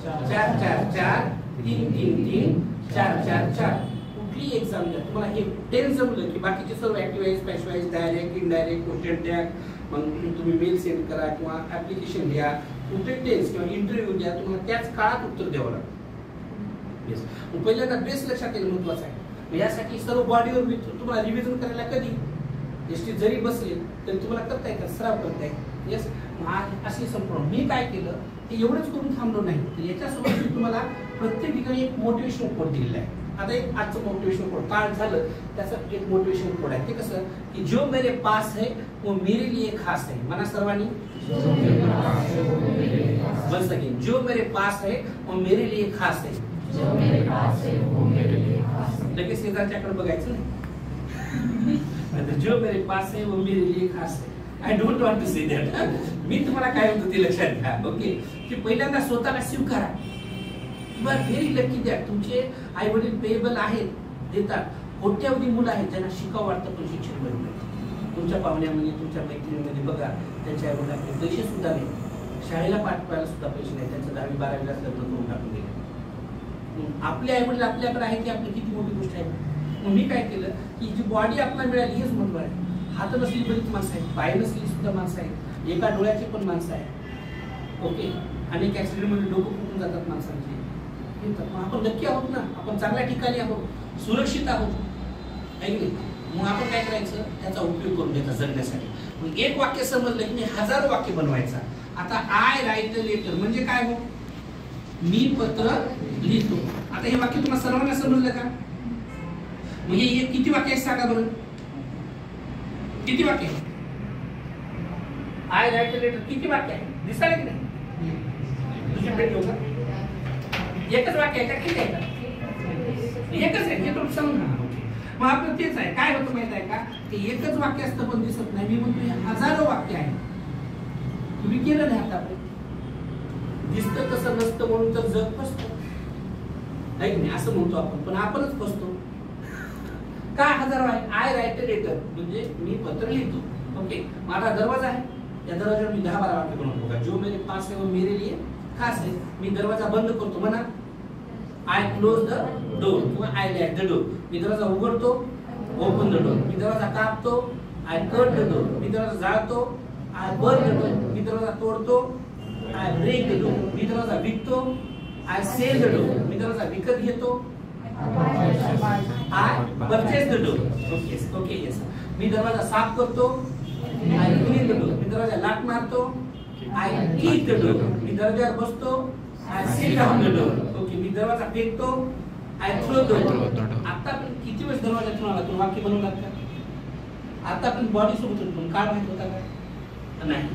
4 4 4, 3 3 3, 4 4 4. कुठली एक्झाम द्या तुम्हाला हे 10 जमलं की बाकीचे सर्व ऍक्टिव्हाइज, passive voice, direct, indirect, question tag, मग तुम्ही मेल सेंड करा किंवा ऍप्लिकेशन घ्या, कुठे टेस्ट किंवा इंटरव्ह्यू द्या, तुम्हाला त्याच काळात उत्तर द्यावं लागतं. येस. पहिल्यांदा बेस लक्षात येणं महत्वाचं आहे. यासाठी सर्व बॉडीवर तुम्हाला रिव्हिजन करायला कधी एसटी जरी बसले तरी तुम्हाला करता येतात, सराव करता येईल. येस. असे संपूर्ण मी काय केलं ते एवढंच करून थांबलो नाही, तर याच्यासोबत मी तुम्हाला प्रत्येक ठिकाणी एक मोटिवेशन कोड दिलेला आहे. आता एक आजचं मोटिवेशन कोड काळ झालं त्याचं एक मोटिवेशन कोड आहे. ते कसं की जो मेरे पास है वो मेरे लिए खास है. म्हणा सर्वांनी, बस अगेन, जो मेरे पास है वो मेरे लिए खास है. लगेच शेजारच्याकडे बघायचं नाही. जो मेरे पास है वो मेरे लिए खास है. I don't want to say that. मी तुम्हाला काय म्हणतो ते लक्षात घ्या. ओके, की पहिल्यांदा स्वतःला स्वीकारा. बरं, व्हेरी लकी द्या तुमचे आई वडील पेएबल आहेत, देतात. कोट्यावधी मुलं आहेत ज्यांना शिकावं वाटतं पण शिक्षण मिळत नाही. तुमच्या पाहुण्यामध्ये, तुमच्या मैत्रिणीमध्ये बघा, त्यांच्या आई वडिलांकडे पैसे सुद्धा नाही, शाळेला पाठवायला सुद्धा पैसे नाही, त्यांचं 10वी 12वीला लग्न करून टाकून दिले. आपले आई वडील आपल्याकडे आहेत ती आपली किती मोठी गोष्ट आहे. मग मी काय केलं की जी बॉडी आपल्याला मिळाली हेच महत्व आहे. हात नसली बरीच माणसं आहेत, पाय नसली सुद्धा माणसं आहेत, एका डोळ्याची पण माणसं आहेत. ओके, अनेक ऍक्सिडेंटमध्ये डोकं फुटून जातात माणसांची. आपण नक्की आहोत ना, आपण चांगल्या ठिकाणी आहोत, सुरक्षित आहोत, ऐकले. मग आपण काय करायचं, त्याचा उपयोग करून घ्यायचा जगण्यासाठी. मग एक वाक्य समजलं की मी 1000 वाक्य बनवायचा. आता आय राईट अ लेटर म्हणजे काय हो, मी पत्र लिहितो. आता हे वाक्य तुम्हाला सर्वांना समजलं का? म्हणजे हे किती वाक्य आहेत सांगा बरं, किती वाक्य आहे? आय राईट अ लेटर किती वाक्य आहे दिसायला की नाही? दुसरी पेट घेऊ का? एकच वाक्य आहे का किती आहे? एकच आहे, हे तुम्ही समजा. मग आपलं तेच आहे, काय होतं माहित आहे का, की एकच वाक्य असतं पण दिसत नाही. मी म्हणतो हे हजारो वाक्य आहे. तुम्ही केलं नाही आतापर्यंत. दिसतं तसं नसतं म्हणून तर जग फसतं, आहे की नाही असं म्हणतो आपण, पण आपणच फसतो. काय हजार आहे? आय राईट अ लेटर, म्हणजे मी पत्र लिहितो. ओके, माझा दरवाजा आहे, त्या दरवाजावर मी 10-12 वाक्य बनवतो का, जो मेरे पास है वो मेरे लिए खास है. मी दरवाजा बंद करतो म्हणा, आय क्लोज द डोर किंवा आय लॅक द डोर. मी दरवाजा उघडतो, ओपन द डोर. मी दरवाजा कापतो, आय कट द डोर. मी दरवाजा जाळतो, आय बर्न द डोर. मी दरवाजा तोडतो, आय ब्रेक द डोर. मी दरवाजा विकतो, आय सेल द डोर. मी दरवाजा विकत घेतो, I purchase the door. Okay yes. मी दरवाजा साफ करतो, आय क्लीन द डोर. मी दरवाजा लाट मारतो, आय कीप द डोर. मी दरवाजावर बसतो, I sit down the door. Okay, मी दरवाजा फेकतो, आय थ्रो द डोर. आता आपण किती वेळेस दरवाजा ठेवला, तुम्ही वाक्य बनवलात का? आता आपण बॉडी सोबत होतो, काय माहित होता का? नाही.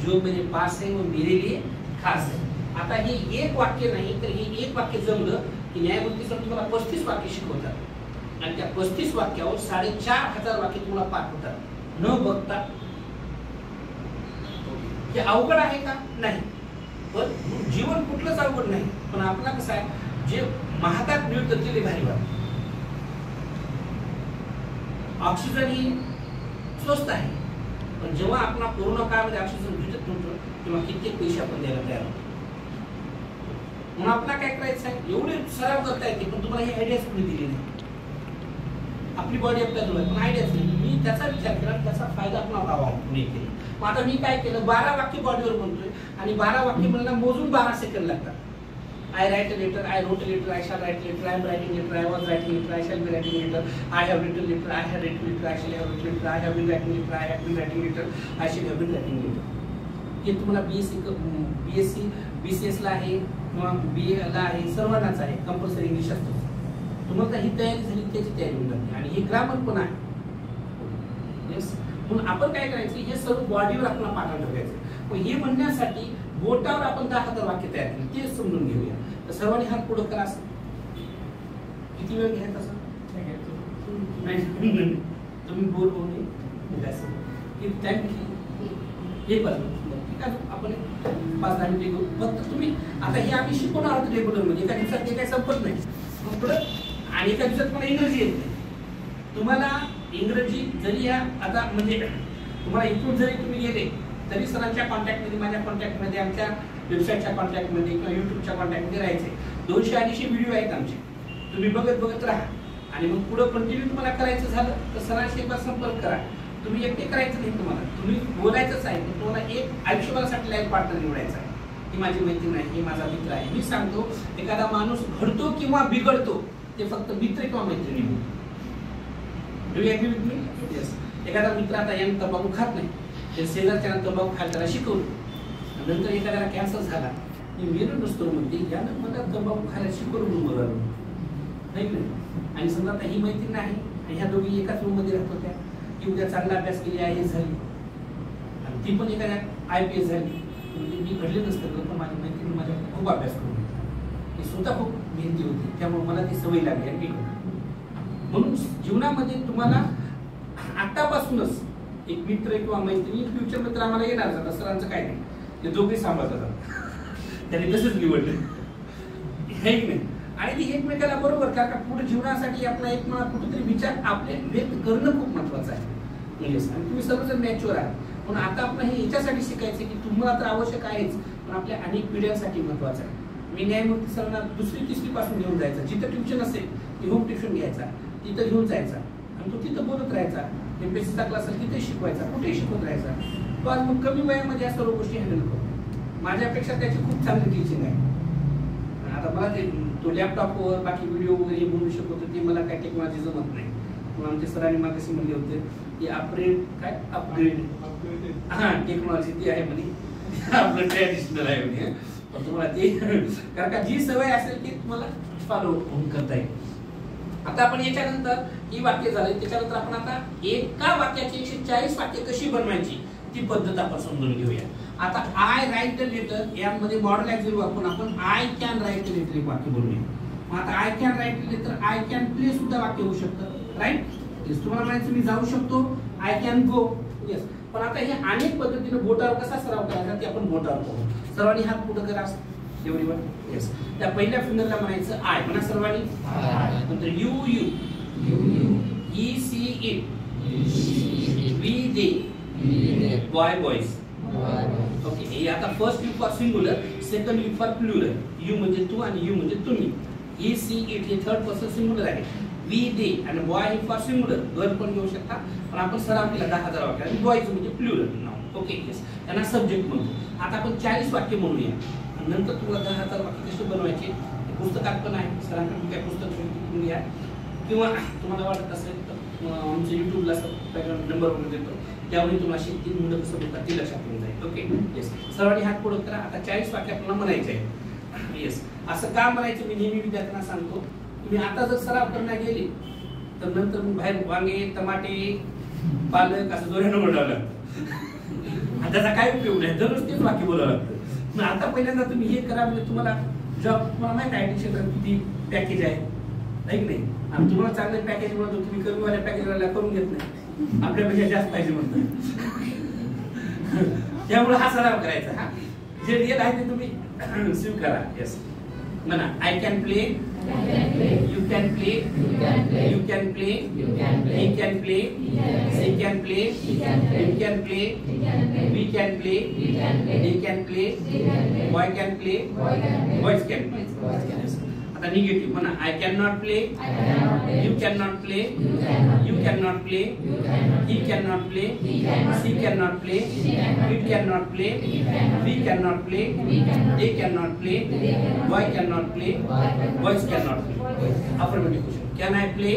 जो मेरे पास है वो मेरे लिए खास है. आता हे एक वाक्य नाही तर हे एक वाक्य जमलं की न्यायमूर्ती सर तुम्हाला 35 वाक्य शिकवतात आणि त्या 35 वाक्यावर 4500 वाक्य तुम्हाला पाठ होतात न बघता. हे अवघड आहे का? नाही. पण जीवन कुठलंच अवघड नाही, पण आपला कसं आहे, जे महातात मिळतं ते भारी वाटतं. ऑक्सिजन ही स्वस्त आहे, पण जेव्हा आपण कोरोना काळामध्ये ऑक्सिजन भेटत नव्हतं तेव्हा कित्येक पैसे आपण द्यायला तयार होतो. म्हणून आपल्याला काय करायचं आहे, एवढे सराव करता येते पण तुम्हाला ही आयडियाच कोणी दिली नाही. आपली बॉडी आपल्याजवळ पण आयडियाच नाही. मी त्याचा विचार केला, त्याचा फायदा आपण व्हावा पुणे केला. मग आता मी काय केलं, 12 वाक्य बॉडीवर म्हणतोय आणि 12 वाक्य म्हणला मोजून 12 सेकंड लागतात. I write a letter, I wrote a letter, I shall write letter, I am writing letter, I was writing letter, I shall be writing letter, I have written letter, I have written letter, I shall have written letter, I have been writing letter, I have been writing letter, I shall have been writing letter. हे तुम्हाला BSc BCS ला आहे किंवा BA ला आहे, सर्वांनाच आहे, compulsory English असतो. तुम्हाला ही तयारी झाली त्याची तयारी होऊन जाते आणि हे ग्रामर पण आहे. येस, म्हणून आपण काय करायचं, हे सर्व बॉडीवर आपल्याला पाठांतर करायचं. मग हे म्हणण्यासाठी बोटावर आपण 10,000 वाक्य तयार केली, ते समजून घेऊया. तर सर्वांनी हात पुढे करा. किती वेळ घ्यायचा असं तुम्ही बोल बोलणे हे पण आपण 5-10 मिनिटे घेऊ. फक्त तुम्ही आता हे आम्ही शिकवणार आहोत रेग्युलर मध्ये, एका दिवसात ते काही संपत नाही. मग पुढे आणि एका दिवसात मला इंग्रजी येत नाही. तुम्हाला इंग्रजी जरी या आता म्हणजे तुम्हाला इथून जरी तुम्ही गेले तरी सरांच्या कॉन्टॅक्टमध्ये, माझ्या कॉन्टॅक्टमध्ये, आमच्या वेबसाईटच्या कॉन्टॅक्टमध्ये किंवा युट्यूबच्या कॉन्टॅक्टमध्ये राहायचे. 200-250 व्हिडिओ आहेत आमचे, तुम्ही बघत राहा. आणि मग पुढे कंटिन्यू तुम्हाला करायचं झालं तर सरांशी एकदा संपर्क करा. तुम्ही एकटे करायचं नाही, तुम्ही बोलायचंच आहे. पण तुम्हाला एक आयुष्यभरासाठी लाईफ पार्टनर निवडायचा आहे. ही माझी मैत्रीण आहे, ही माझा मित्र आहे. मी सांगतो, एखादा माणूस घडतो किंवा बिघडतो ते फक्त मित्र किंवा मैत्रिणी. Do you agree with me? Yes. एखादा मित्र आता यानं तंबाखू खात नाही, ते शेजारच्या तंबाखू खायला त्याला शिकवलं. नंतर एखाद्याला कॅन्सर झाला, मी मेलो नसतो म्हणते, यानं मला तंबाखू खायला शिकवून बघा नाही. आणि समजा आता ही मैत्रीण आहे आणि ह्या दोघी एकाच रूम मध्ये राहत होत्या. ती उद्या चांगला अभ्यास केली, IAS झाली आणि ती पण एखाद्या IPS झाली. म्हणजे मी घडले नसतं पण माझी मैत्रीण माझ्या खूप अभ्यास करून ती स्वतः खूप मेहनती होती, त्यामुळे मला ती सवय लागली आणि म्हणून जीवनामध्ये तुम्हाला आतापासूनच एक मित्र किंवा मैत्रिणी, फ्युचर मित्र आम्हाला येणार जातात. सरांचं काय नाही, ते दोघे सांभाळतात. त्यांनी तसंच निवडलं हे नाही. आणि ती एकमेकाला बरोबर कारण पुढे जीवनासाठी आपला एक मला कुठेतरी विचार आपले व्यक्त करणं खूप महत्वाचं आहे. आणि तुम्ही सर्वजण मॅच्युअर आहे, म्हणून आता आपण हे याच्यासाठी शिकायचं की तुम्हाला तर आवश्यक आहेच, पण आपल्या अनेक पिढ्यांसाठी महत्वाचं आहे. मी न्यायमूर्ती सरांना 2री-3री पासून घेऊन जायचा. जिथं ट्युशन असेल ती होम ट्युशन घ्यायचा, तिथं घेऊन जायचा आणि तो तिथं बोलत राहायचा. MPSCचा क्लास असेल तिथे शिकवायचा, कुठेही शिकवत राहायचा. तो आज मग कमी वयामध्ये या सर्व गोष्टी हँडल करतो. माझ्यापेक्षा त्याची खूप चांगली टीचिंग आहे. आता मला ते तो लॅपटॉपवर बाकी व्हिडिओ वगैरे बोलू शकतो, ते मला काय टेक्नॉलॉजी जमत नाही. म्हणून आमच्या सरांनी मला कसे म्हणले होते की अपग्रेड हा टेक्नॉलॉजी ती आहे म्हणे, आपलं ट्रॅडिशनल आहे म्हणे. पण तुम्हाला ते कारण का जी सवय असेल ती तुम्हाला फॉलो करता येईल. आता आपण याच्यानंतर ही वाक्य झाली, त्याच्यानंतर आपण आता एका वाक्याची 140 वाक्य कशी बनवायची ती पद्धत आपण समजून घेऊया. आता आय राईट अ लेटर यामध्ये मॉडल ऍक्सिलरी वापरून आपण I can write a letter एक वाक्य बनवूया. मग आता I can write a letter, I can play सुद्धा वाक्य होऊ शकतं. राईट, तुम्हाला म्हणायचं मी जाऊ शकतो, आय कॅन गो. येस, पण आता हे अनेक पद्धतीने बोटावर कसा सराव करायचा ते आपण बोटावर पाहू. सर्वांनी हात पुढे करा एवढीवर. येस. त्या पहिल्या फिंगरला म्हणायचं आय. म्हणा सर्वांनी. नंतर you you. He she it. We they. Boy boys. Okay. हे आता first you for singular, second you for plural. You म्हणजे तू आणि यू म्हणजे तुम्ही. ई सी इट हे थर्ड पर्सन सिंग्युलर आहे. वी दे आणि बॉय हे फॉर सिंग्युलर, गर्ल पण घेऊ शकता, पण आपण सराव केला 10,000 वाक्य. आणि बॉयज म्हणजे प्लुरल नाव. ओके. येस. त्यांना सब्जेक्ट म्हणतो. आता आपण 40 वाक्य म्हणूया. नंतर तुम्हाला 10,000 वाक्य कसे बनवायचे पुस्तकात पण आहे. सरांकडून काय पुस्तक घेऊन घ्या, किंवा तुम्हाला वाटत असेल तर आमच्या युट्यूबला नंबर वगैरे देतो, त्यावेळी तुम्हाला 3 मुलं कसं बोलतात ते लक्षात येऊन जाईल. ओके. येस. सर्वांनी हात पुढे करा. आता 40 वाक्य आपल्याला म्हणायचे आहे. येस. असं का म्हणायचं मी नेहमी विद्यार्थ्यांना सांगतो. तुम्ही आता जर सराव करण्यात गेले तर नंतर बाहेर वांगे, टमाटे, पालक असं जोरानं बोलावं लागतं. त्याचा काय उपयोग नाही. दररोज तेच वाक्य बोलावं लागतं. आता पहिल्यांदा तुम्ही हे करा म्हणजे तुम्हाला जॉब, तुम्हाला माहिती आहे आयटी क्षेत्रात किती पॅकेज आहे की नाही. आणि तुम्हाला चांगलं पॅकेज म्हणतो, तुम्ही कमीवाल्या पॅकेजवाला करून घेत नाही, आपल्यापेक्षा जास्त पाहिजे म्हणतो. त्यामुळे हा सराव करायचा. हा जे रिअल आहे ते तुम्ही स्वीकारा. येस. म्हणा I can play, you can play, you can play, he can play, she can play, you can play, we can play, they can play, boy can play, boys can play. आता negative म्हणा I can not play, you can not play, you can not play, he can not play, she can not play, it can not play, we can not play, they can not play, boy can not play, boys can not play. Affirmative question. Can I play?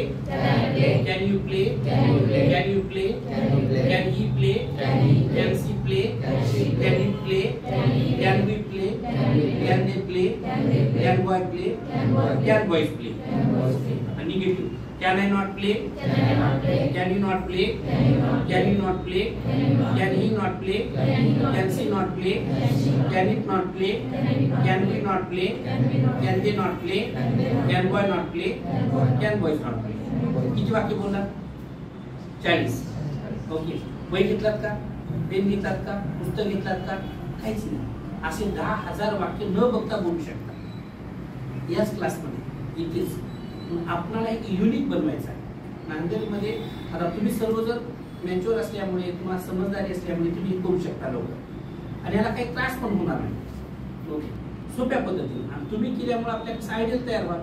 Can you play? Can you play? Can he play? Can she play? Can it play? Can we play? Can they play? Can boy play? Can boys play? Negative. Can I not play? Can you not play? Can you not play? Can he not play? Can she not play? Can it not play? Can we not play? Can they not play? Can boy not play? Can boys not play? किती वाक्य बोलणार? 40. Okay. वही घेतलात का? Pen घेतलात का? पुस्तक घेतलात का? काहीच नाही. असे 10,000 वाक्य न बघता बोलू शकता याच क्लासमध्ये. इथेच आपल्याला एक युनिक बनवायचं आहे. नांदेडमध्ये आता तुम्ही सर्व जर मॅच्युअर असल्यामुळे, तुम्हाला समजदारी असल्यामुळे तुम्ही करू शकता लवकर, आणि याला काही त्रास पण होणार नाही. ओके. सोप्या पद्धतीने आणि तुम्ही केल्यामुळे आपल्याला आयडियल तयार व्हा.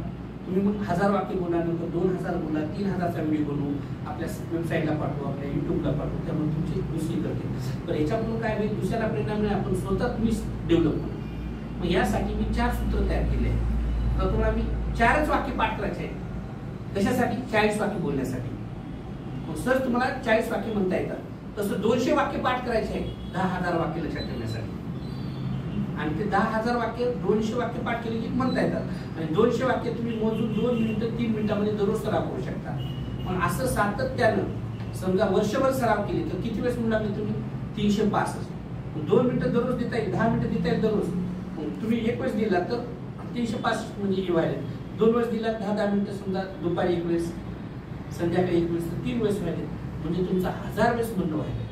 तुम्ही मग 1000 वाक्य बोला, नंतर 2000 बोला, 3000चा व्हिडिओ बनवू, आपल्या वेबसाईटला पाठवू, आपल्या युट्यूबला पाठवू. त्यामुळे तुमची दुसरी करते. तर याच्यातून काय होईल, दुसऱ्याला परिणाम मिळेल, आपण स्वतः तुम्ही डेव्हलप करू. मग यासाठी मी 4 सूत्र तयार केले आहे. तर तुम्हाला मी 4च वाक्य पाठ करायचे आहे. कशासाठी? 40 वाक्य बोलण्यासाठी. सर तुम्हाला 40 वाक्य म्हणता येतात, तसं 200 वाक्य पाठ करायचे आहे 10,000 वाक्य लक्षात ठेवण्यासाठी. आणि ते 10,000 वाक्य 200 वाक्य पाठ केले की म्हणता येतात. आणि 200 वाक्य तुम्ही मोजून 2 मिनिटं 3 मिनिटांमध्ये दररोज सराव करू शकता. पण असं सातत्यानं समजा वर्षभर सराव केले तर किती वेळेस म्हणून लागले तुम्ही? 365. 2 मिनिटं दररोज देता येईल, 10 मिनिटं देता येईल दररोज. तुम्ही एक वेळेस दिला तर 365 म्हणजे व्हायला. 2 वेळेस दिला 10-10 मिनिटं, समजा दुपारी 1 वेळेस, संध्याकाळी 1 वेळेस, तर 3 वेळेस व्हायले. म्हणजे तुमचा 1000 वेळेस म्हणणं व्हायला.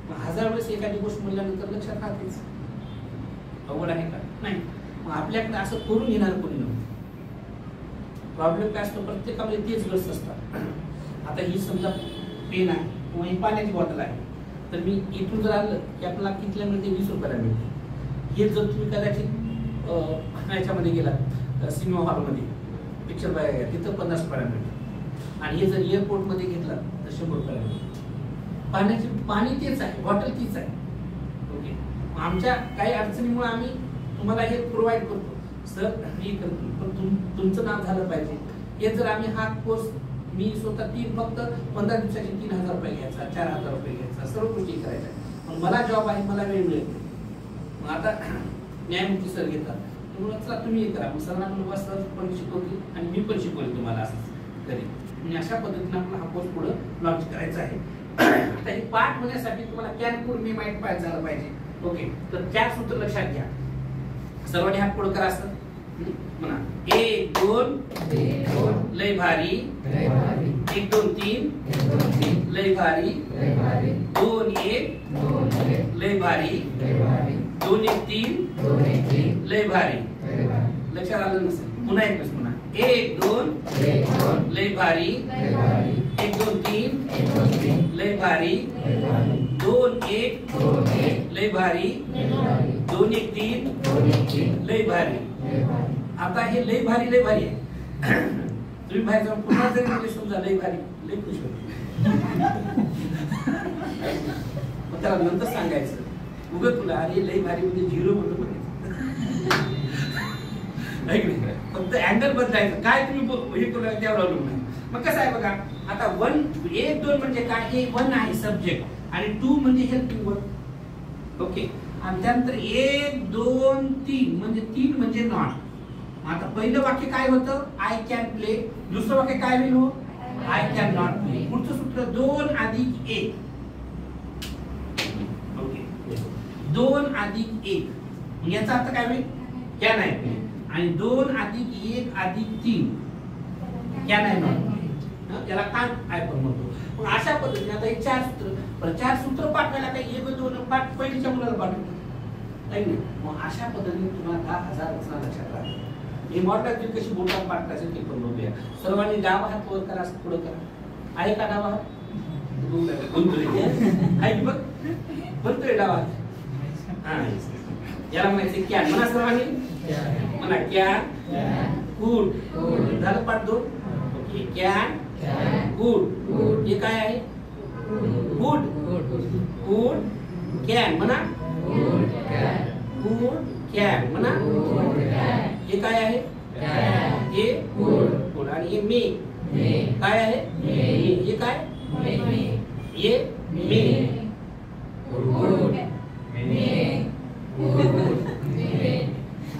मग 1000 वेळेस एखादी गोष्ट म्हणल्यानंतर लक्षात राहतेच. अवघड आहे का? नाही. मग आपल्याकडे असं करून घेणार कोणी नव्हतं. प्रॉब्लेम काय असतो, प्रत्येकामध्ये तेच ग्रस्त असतात. आता ही समजा पेन आहे किंवा ही पाण्याची बॉटल आहे, तर मी इथून जर आणलं की आपल्याला कितीला मिळते? 20 रुपयाला मिळते. हे जर तुम्ही कदाचित ह्याच्यामध्ये गेला सिनेमा हॉलमध्ये पिक्चर बघायला, तिथं 50 रुपयाला मिळते. आणि हे जर एअरपोर्टमध्ये घेतला तर 100 रुपयाला मिळते. पाणी तेच आहे, बॉटल तीच आहे. ओके. आमच्या काही अडचणीमुळे आम्ही तुम्हाला हे प्रोव्हाइड करतो. सर हे करतो, पण तुमचं नाव झालं पाहिजे. हे जर आम्ही हा कोर्स मी स्वतः फक्त 15 दिवसाचे 3,000 रुपये घ्यायचा, 4,000 रुपये घ्यायचा, सर्व गोष्टी करायच्या. पण मला जॉब आहे, मला वेळ मिळत नाही. मग आता न्यायमूर्ती सर घेतात, चला तुम्ही हे करा. मग सरांना पण सर पण शिकवतील आणि मी पण शिकवले तुम्हाला असंच करेल. आणि अशा पद्धतीने आपला हा कोर्स पुढे लॉन्च करायचा आहे. आता हे पाठ होण्यासाठी तुम्हाला कॅनपूर मी माहीत झालं पाहिजे. ओके. तर 4 सूत्र लक्षात घ्या. सर्वांनी हात पुढे करा. असं म्हणा 1 2 लय भारी 1 2 3 लय भारी 2 1 लय भारी 2 1 3 लय भारी. लक्षात आलं नसेल, पुन्हा एकच पुन्हा 1 2 लय भारी 1 2 3 लय भारी 2 1 लय भारी 2 1 3 लय भारी. आता हे लय भारी आहे. तुम्ही बाहेर जाऊन पुन्हा जरी म्हणजे समजा लय भारी लय खुश होते. मग त्याला नंतर सांगायचं उगत तुला अरे लय भारी म्हणजे 0 म्हणून फक्त अँगल बदलायचं. काय तुम्ही हे करू त्यावर अवलंबून आहे. मग कसं आहे बघा, आता 1 2 म्हणजे काय, हे 1 आहे सब्जेक्ट आणि 2 म्हणजे हेल्पिंग वर्ड. ओके, आणि त्यानंतर 1 2 3 म्हणजे 3 म्हणजे नॉट. आता पहिलं वाक्य काय होतं, आय कॅन प्ले. दुसरं वाक्य काय होईल, हो आय कॅन नॉट प्ले. पुढचं सूत्र 2 अधिक 1. ओके, 2 अधिक 1 याचा अर्थ काय होईल, कॅन आय प्ले. आणि 2 अधिक 1 अधिक 3 कॅन आय नॉट प्ले. त्याला काय आय पण म्हणतो. मग अशा पद्धतीने आता हे 4 सूत्र, पण 4 सूत्र पाठवायला काही 1 2 पाठ पहिलीच्या मुलाला पाठवतो नाही. मग अशा पद्धतीने तुम्हाला 10,000 रचना लक्षात राहते. हे मॉडल कशी बोलतात पाठ करायचं ते पण बघूया. सर्वांनी डावा हात वर करा, पुढे करा. आहे का डावा हात, आहे की बघ बनतोय डावा हात. हा, याला म्हणायचं कॅन. म्हणा सर्वांनी, म्हणा कॅन गुड. झालं पाठ 2. Okay, can good. हे काय आहे, गुड कॅन. म्हणा गुड कॅन. म्हणा हे काय आहे, हे गुड. आणि हे मी काय आहे, हे काय, हे मी.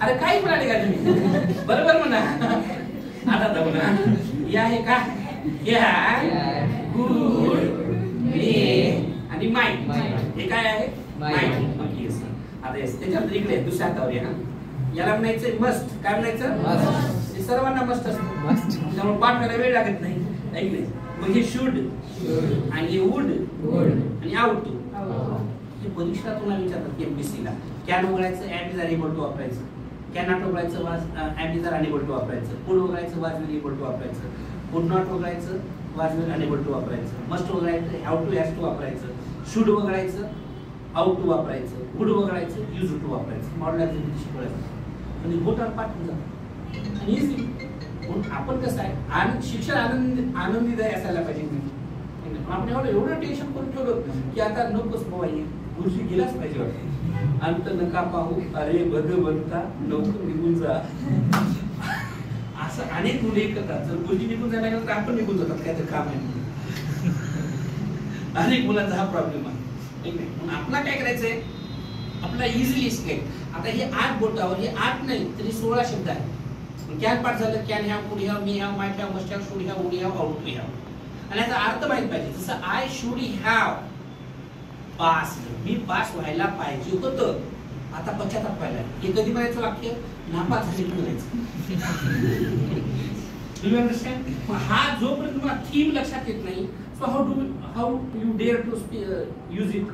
अरे काय म्हणाले का तुम्ही, बरोबर म्हणा. आता म्हणा हे आहे का, गुड मी आणि माय. हे काय आहे, माय. आता त्याच्यानंतर इकडे दुसऱ्या हातावर या. याला म्हणायचं मस्ट. काय म्हणायचं, हे सर्वांना मस्ट असतं, त्यामुळे पाठ करायला वेळ लागत नाही. ऐकले. मग हे शुड आणि हे वुड आणि आउट. हे परीक्षा तुम्हाला विचारतात एमपीएससी ला. कॅन वगळायचं, ऍट इज अनेबल टू वापरायचं. कॅन नॉट वगळायचं, was at is enable to वापरायचं. कुड वगळायचं, वाज विल एबल टू वापरायचं. कुड नॉट वगळायचं, वाज विल अनेबल टू वापरायचं. मस्ट वगळायचं, हॅव टू हॅज टू वापरायचं. शुड वगळायचं, आउट टू वापरायचं. वुड वगळायचं, यूज टू वापरायचं. मॉडल ऍक्टिव्हिटी शिकवायचं आणि बोटावर पाठ होऊन जातं आणि इझी. म्हणून आपण कसं आहे, शिक्षण आनंदीदायी असायला पाहिजे. आपण एवढं टेन्शन करून ठेवलं की आता नकोच बाबा, गुरुजी गेलाच पाहिजे वाटते. अंत नका पाहू, अरे भगवंता लवकर निघून जा. असं अनेक मुले करतात. जर गुरुजी निघून जायला गेलं तर आपण निघून जातात, काहीतरी काम आहे. अनेक मुलांचा हा प्रॉब्लेम आहे. म्हणून आपला काय करायचंय, आपला इझिली स्केट. आता हे 8 बोटावर, हे 8 नाही तरी 16 शब्द आहे. कॅन पाठ झालं, can have, could have, may have, might have, must have, should have, would have, ought to have. आणि याचा अर्थ माहित पाहिजे. जसं आय शुड हॅव पास, मी पास व्हायला पाहिजे होतं, आता पश्चाताप व्हायला. हे कधी म्हणायचं वाक्य, नापास झाले म्हणायचं. तुम्ही अंडरस्टँड. हा जोपर्यंत तुम्हाला थीम लक्षात येत नाही, so how you dare to use it.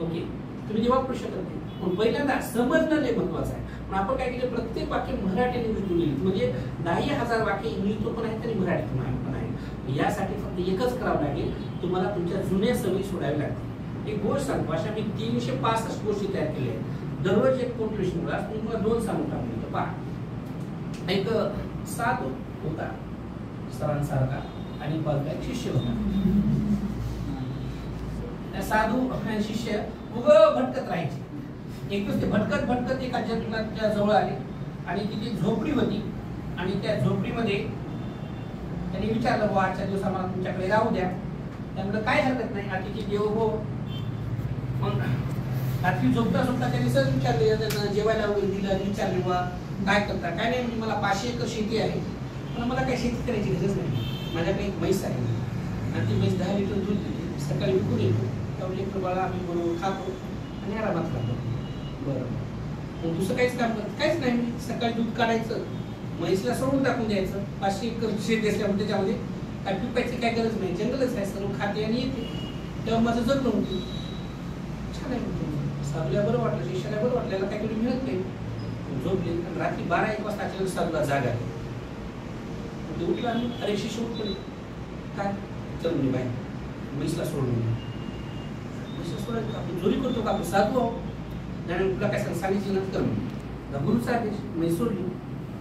Okay, तुम्ही तेव्हा वापरू शकत नाही. पण पहिल्यांदा समजणं लय महत्वाचं आहे. पण आपण काय केलं, प्रत्येक वाक्य मराठीने इंग्लिश लिहिली. म्हणजे 10,000 वाक्य इंग्लिश पण आहेत आणि मराठीतून पण आहे. यासाठी फक्त एकच करावं लागेल, तुम्हाला तुमच्या जुन्या सवयी सोडावी लागतील. एक गोष्ट सांगतो, अशा मी 365 गोष्टी तयार केल्या आहेत. दररोज एक कोटेशन क्लास मी तुम्हाला 2 सांगून टाकले. पहा, एक साधू होता सरांसारखा आणि एक शिष्य होता. त्या साधू आणि शिष्य उगं भटकत राहायचे. एक दिवस ते भटकत भटकत एका जंगलाच्या जवळ आले आणि तिथे झोपडी होती. आणि त्या झोपडीमध्ये त्यांनी विचारलं, बुवा आजच्या दिवस आम्हाला तुमच्याकडे राहू द्या. त्यामुळे काय हरकत नाही, अतिथी देवो भव. मग रात्री झोपता झोपता त्यांनी सहज विचारले, त्यांना जेवायला वगैरे दिलं. विचारले, बुवा काय करता. काय नाही, म्हणजे मला 500 एकर शेती आहे, पण मला काही शेती करायची गरज नाही. माझ्याकडे एक म्हैस आहे आणि ती म्हैस 10 लिटर दूध देते. सकाळी विकून येतो, त्यामुळे लेकरं बाळा आम्ही बरोबर खातो आणि आरामात राहतो. बरं, मग दुसरं काहीच काम करत काहीच नाही. सकाळी दूध काढायचं, म्हैसला सोडून टाकून द्यायचं. 500 एकर शेती असल्यामुळे त्याच्यामध्ये काय पिकायची काय गरज नाही, जंगलच आहे, सर्व खाते आणि येते. तेव्हा माझं जगलं होतं. छान आहे म्हणतो साधूला बरं वाटलं, शिष्याला बरं वाटलं, याला काहीतरी मिळत नाही. झोपले आणि रात्री 12-1 वाजता अचानक साधूला जाग आली. ते उठला आणि अरे शिष्य उठ पडले. काय चल मी बाई म्हैसला सोडून म्हैसला सोडायचं आपण चोरी करतो का, आपण साधू आहो. नाही तुला काय सांगितलं ना कर म्हणून गुरुचा आदेश म्हैस सोडली.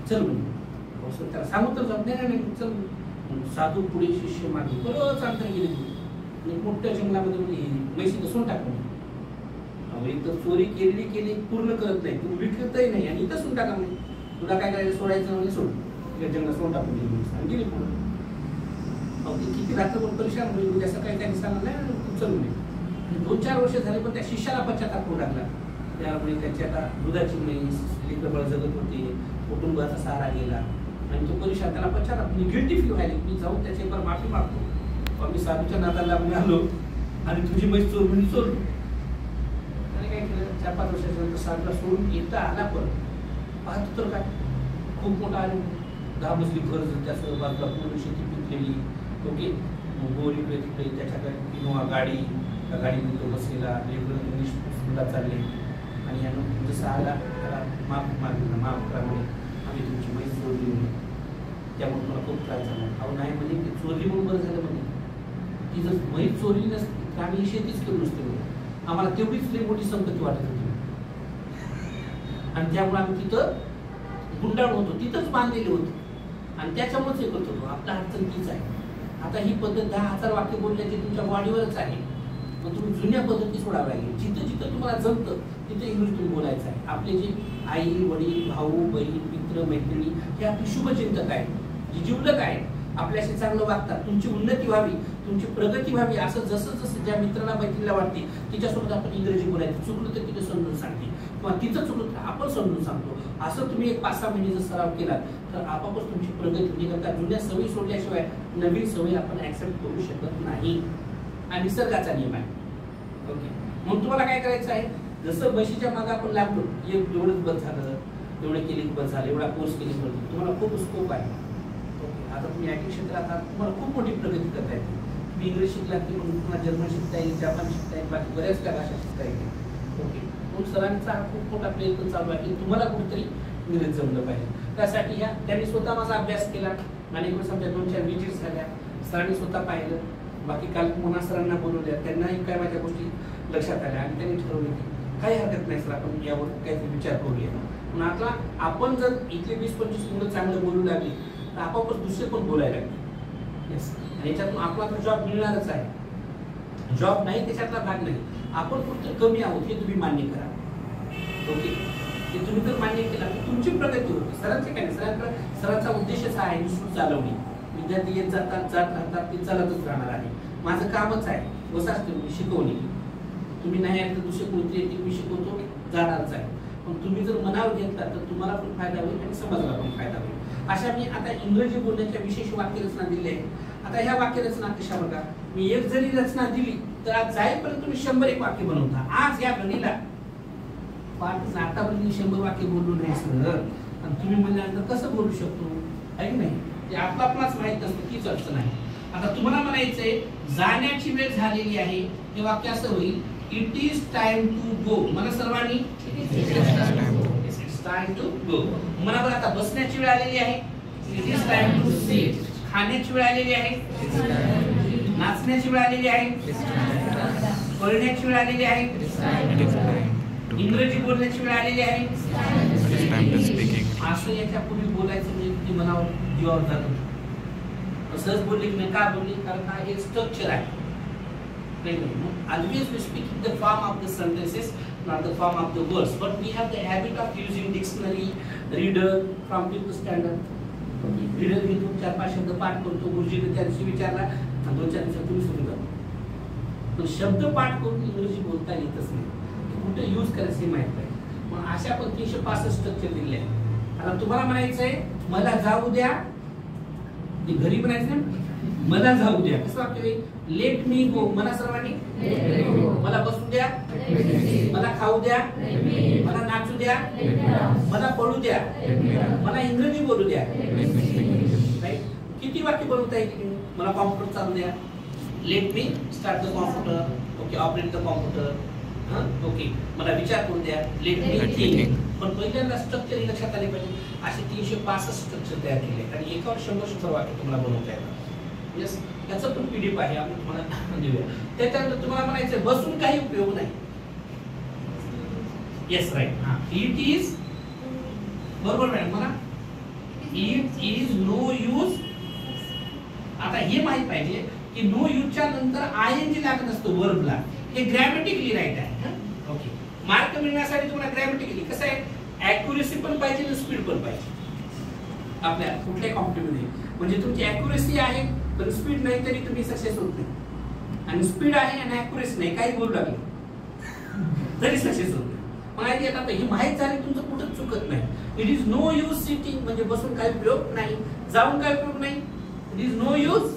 चल म्हणून त्याला सांगू तर जात नाही चल. साधू पुढे शिष्य मागे बरंच अंतर गेले आणि मोठ्या जंगलामध्ये म्हैशी सोडून टाकून. एक तर चोरी केली पूर्ण करत नाही, तू विकतही नाही आणि इथं सोडून टाका म्हणजे तुला काय करायचं सोडायचं म्हणजे सोड. जंगलात सोडून टाकून गेली आणि गेली पुढे. किती रात्रभर परेशान होईल, उद्या सकाळी त्यांनी सांगितलं नाही चलू नये. 2-4 वर्ष झाले पण त्या शिष्याला पश्चाताप होऊ लागला. त्यामुळे त्याची आता दुधाची म्हैस लेकरबाळ जगत होते, कुटुंबाचा सहारा गेला आणि तो परेशान, त्याला पश्चाताप गिल्टी फील व्हायला. मी जाऊन त्याच्यावर माफी मागतो, मी साधूच्या नादाला आलो आणि तुझी म्हैस चोरून चोरली. आणि काय केलं 4-5 वर्षाच्या साधूला सोडून येता आला. पण पाहतो तर काय खूप मोठा आले 10 मजली घर, त्याचं बाजूला पूर्ण शेती पिकलेली. ओके गोरी तिकडे त्याच्याकडे इनोवा गाडी, त्या गाडीमध्ये तो बसलेला वेगळं इंग्लिश स्कूलला चालले आणि यानं जसं आला त्याला माफ मागितलं, माफ करा म्हणे आम्ही तुमची म्हैस चोरली म्हणून, त्यामुळे मला खूप त्रास झाला. अहो नाही म्हणजे ती चोरली म्हणून बरं झालं म्हणे, ती जर म्हैस चोरली नसती तर आम्ही शेतीच केली नसते म्हणे, आम्हाला तेवढीच लई मोठी संपत्ती वाटत होती आणि त्यामुळे आम्ही तिथं गुंडाळ होतो, तिथंच बांधलेले होतो आणि त्याच्यामुळेच हे करत होतो. आपला अडचण तीच आहे. आता ही पद्धत 10,000 वाक्य बोलण्याची तुमच्या बॉडीवरच आहे, मग तुम्ही जुन्या पद्धती सोडाव्या लागेल. जिथं जिथं तुम्हाला जमतं तिथं इंग्लिश तुम्ही बोलायचं आहे. आपले जे आई वडील भाऊ बहीण मित्र मैत्रिणी हे आपले शुभचिंतक आहेत, जे जीवलक आहेत, आपल्याशी चांगलं वागतात, तुमची उन्नती व्हावी, तुमची प्रगती व्हावी असं जसं जसं ज्या मित्रांना मैत्रिणीला वाटते तिच्यासोबत आपण इंग्रजी बोलायचं. चुकलं तर तिथे समजून सांगते किंवा तिथं चुकलं तर आपण समजून सांगतो. असं तुम्ही एक 5-6 महिने जर सराव केला तर आपापच तुमची प्रगती होईल. करता जुन्या सवयी सोडल्याशिवाय नवीन सवयी आपण ऍक्सेप्ट करू शकत नाही आणि निसर्गाचा नियम आहे. ओके मग तुम्हाला काय करायचं आहे, जसं म्हशीच्या मागे आपण लागलो एवढंच बस झालं, एवढं केली बस झालं, एवढा कोर्स केली बस, तुम्हाला खूप स्कोप आहे. ओके आता तुम्ही आयटी क्षेत्रात आहात, तुम्हाला खूप मोठी प्रगती करता येते. तुम्ही इंग्लिश शिकलात की तुम्हाला जर्मन शिकता येईल, जापान शिकता येईल, बाकी बऱ्याच काय भाषा शिकता येईल. ओके मग सरांचा हा खूप मोठा प्रयत्न चालू आहे की तुम्हाला कुठेतरी इंग्रजी जमलं पाहिजे. त्यासाठी ह्या त्यांनी स्वतः माझा अभ्यास केला आणि एक समजा 2-4 विजिट्स झाल्या, सरांनी स्वतः पाहिलं, बाकी काल पुन्हा सरांना बोलवल्या, त्यांनाही काय माझ्या गोष्टी लक्षात आल्या आणि त्यांनी ठरवलं की काही हरकत नाही सर आपण यावर काहीतरी विचार करूया. पण आता आपण जर इथले 20-25 मुलं चांगलं बोलू लागली तर आपापच दुसरे पण बोलायला लागले. येस आणि याच्यातून आपला जॉब मिळणारच आहे. जॉब नाही त्याच्यातला भाग नाही, आपण कुठं कमी आहोत हे तुम्ही मान्य करा. ओके ते तुम्ही जर मान्य केला तर तुमची प्रगती होते. सरांचे काय नाही, सरांचा उद्देशच आहे इन्स्टिट्यूट चालवणे. विद्यार्थी येत जातात जात राहतात, ते चालतच राहणार आहे. माझं कामच आहे बसाच शिकवणे. तुम्ही नाही आले तर दुसरे कोणते येतील, मी शिकवतो जाणारच आहे. पण तुम्ही जर मनावर घेतला तर तुम्हाला पण फायदा होईल आणि समाजाला पण फायदा होईल. अशा मी आता इंग्रजी बोलण्याच्या विशेष वाक्यरचना दिली आहे. आता ह्या वाक्यरचना कशा बघा, मी एक जरी रचना दिली तर आज जाईपर्यंत तुम्ही 101 वाक्य बनवता. आज या घडीला आतापर्यंत 100 वाक्य बोललो नाही सर आणि तुम्ही म्हणल्यानंतर कसं बोलू शकतो आहे की नाही, ते आपलाच माहित नसतं तीच अडचण आहे. आता तुम्हाला म्हणायचंय जाण्याची वेळ झालेली आहे, हे वाक्य असं होईल it is time to go. मला सर्वांनी इट्स टाइम टू गो. मला बरं आता बसण्याची वेळ आलेली आहे, it is time to sit. खाण्याची वेळ आलेली आहे, नाचण्याची वेळ आलेली आहे, पळण्याची वेळ आलेली आहे, इंग्रजी बोलण्याची वेळ आलेली आहे. असं याच्यापूर्वी बोलायचं म्हणजे किती मनावर जीवावर जात होतं. सहज बोलली की का बोलली, कारण हा एक स्ट्रक्चर आहे. Always we speak in the form of the sentences, not the form of the words. But we have the habit of using dictionary, reader from 5th standard. Reader घेतो 4-5 शब्द पाठ करतो, गुरुजीने त्या दिवशी विचारला आणि 2-4 दिवसात तुम्ही सुरू करतो. पण शब्द पाठ करून इंग्रजी बोलता येतच नाही, कुठे यूज करायचं हे माहित नाही. मग अशा पण 365 स्ट्रक्चर दिले आहे. आता तुम्हाला म्हणायचंय मला जाऊ द्या, घरी म्हणायचं मला जाऊ द्या, कसं वाक्य होईल लेट मी गो. मला सर्वांनी मला बसू द्या, मला खाऊ द्या, मला नाचू द्या, मला पळू द्या, मला इंग्रजी बोलू द्या. राईट. किती वाक्य बनवता येईल? मला कॉम्प्युटर चालू द्या, let me start the computer. Okay, operate the computer. Okay, मला विचार करू द्या, लेट मी थिंक. पण पहिल्यांदा स्ट्रक्चर हे लक्षात आले पाहिजे. असे 365 स्ट्रक्चर तयार केले आणि एकावर 100 वाक्य तुम्हाला बनवता येतात. यस, याचं पण पीडीएफ आहे, आपण तुम्हाला देऊया. त्याच्यानंतर तुम्हाला म्हणायचं बसून काही उपयोग नाही. Yes, right. हा, इट इज, बरोबर मॅडम, मला इट इज नो यूज. आता हे माहित पाहिजे की नो यूजच्या नंतर आयएनजी लागत असतो वर्बला. हे ग्रॅमॅटिकली राईट आहे. ओके, मार्क मिळण्यासाठी तुम्हाला ग्रॅमॅटिकली कसं आहे, ॲक्युरेसी पण पाहिजे आणि स्पीड पण पाहिजे आपल्या कुठल्याही कॉम्पिटिटिव्हमध्ये. म्हणजे तुमची ॲक्युरेसी आहे पण स्पीड नाही तरी तुम्ही सक्सेस होत नाही, आणि स्पीड आहे आणि ॲक्युरेसी नाही, काही बोलू लागले तरी सक्सेस होत नाही. मग आता हे माहीत झाले तुमचं कुठंच चुकत नाही. It is no use sitting, म्हणजे बसून काही उपयोग नाही, जाऊन काय उपयोग नाही. It is no use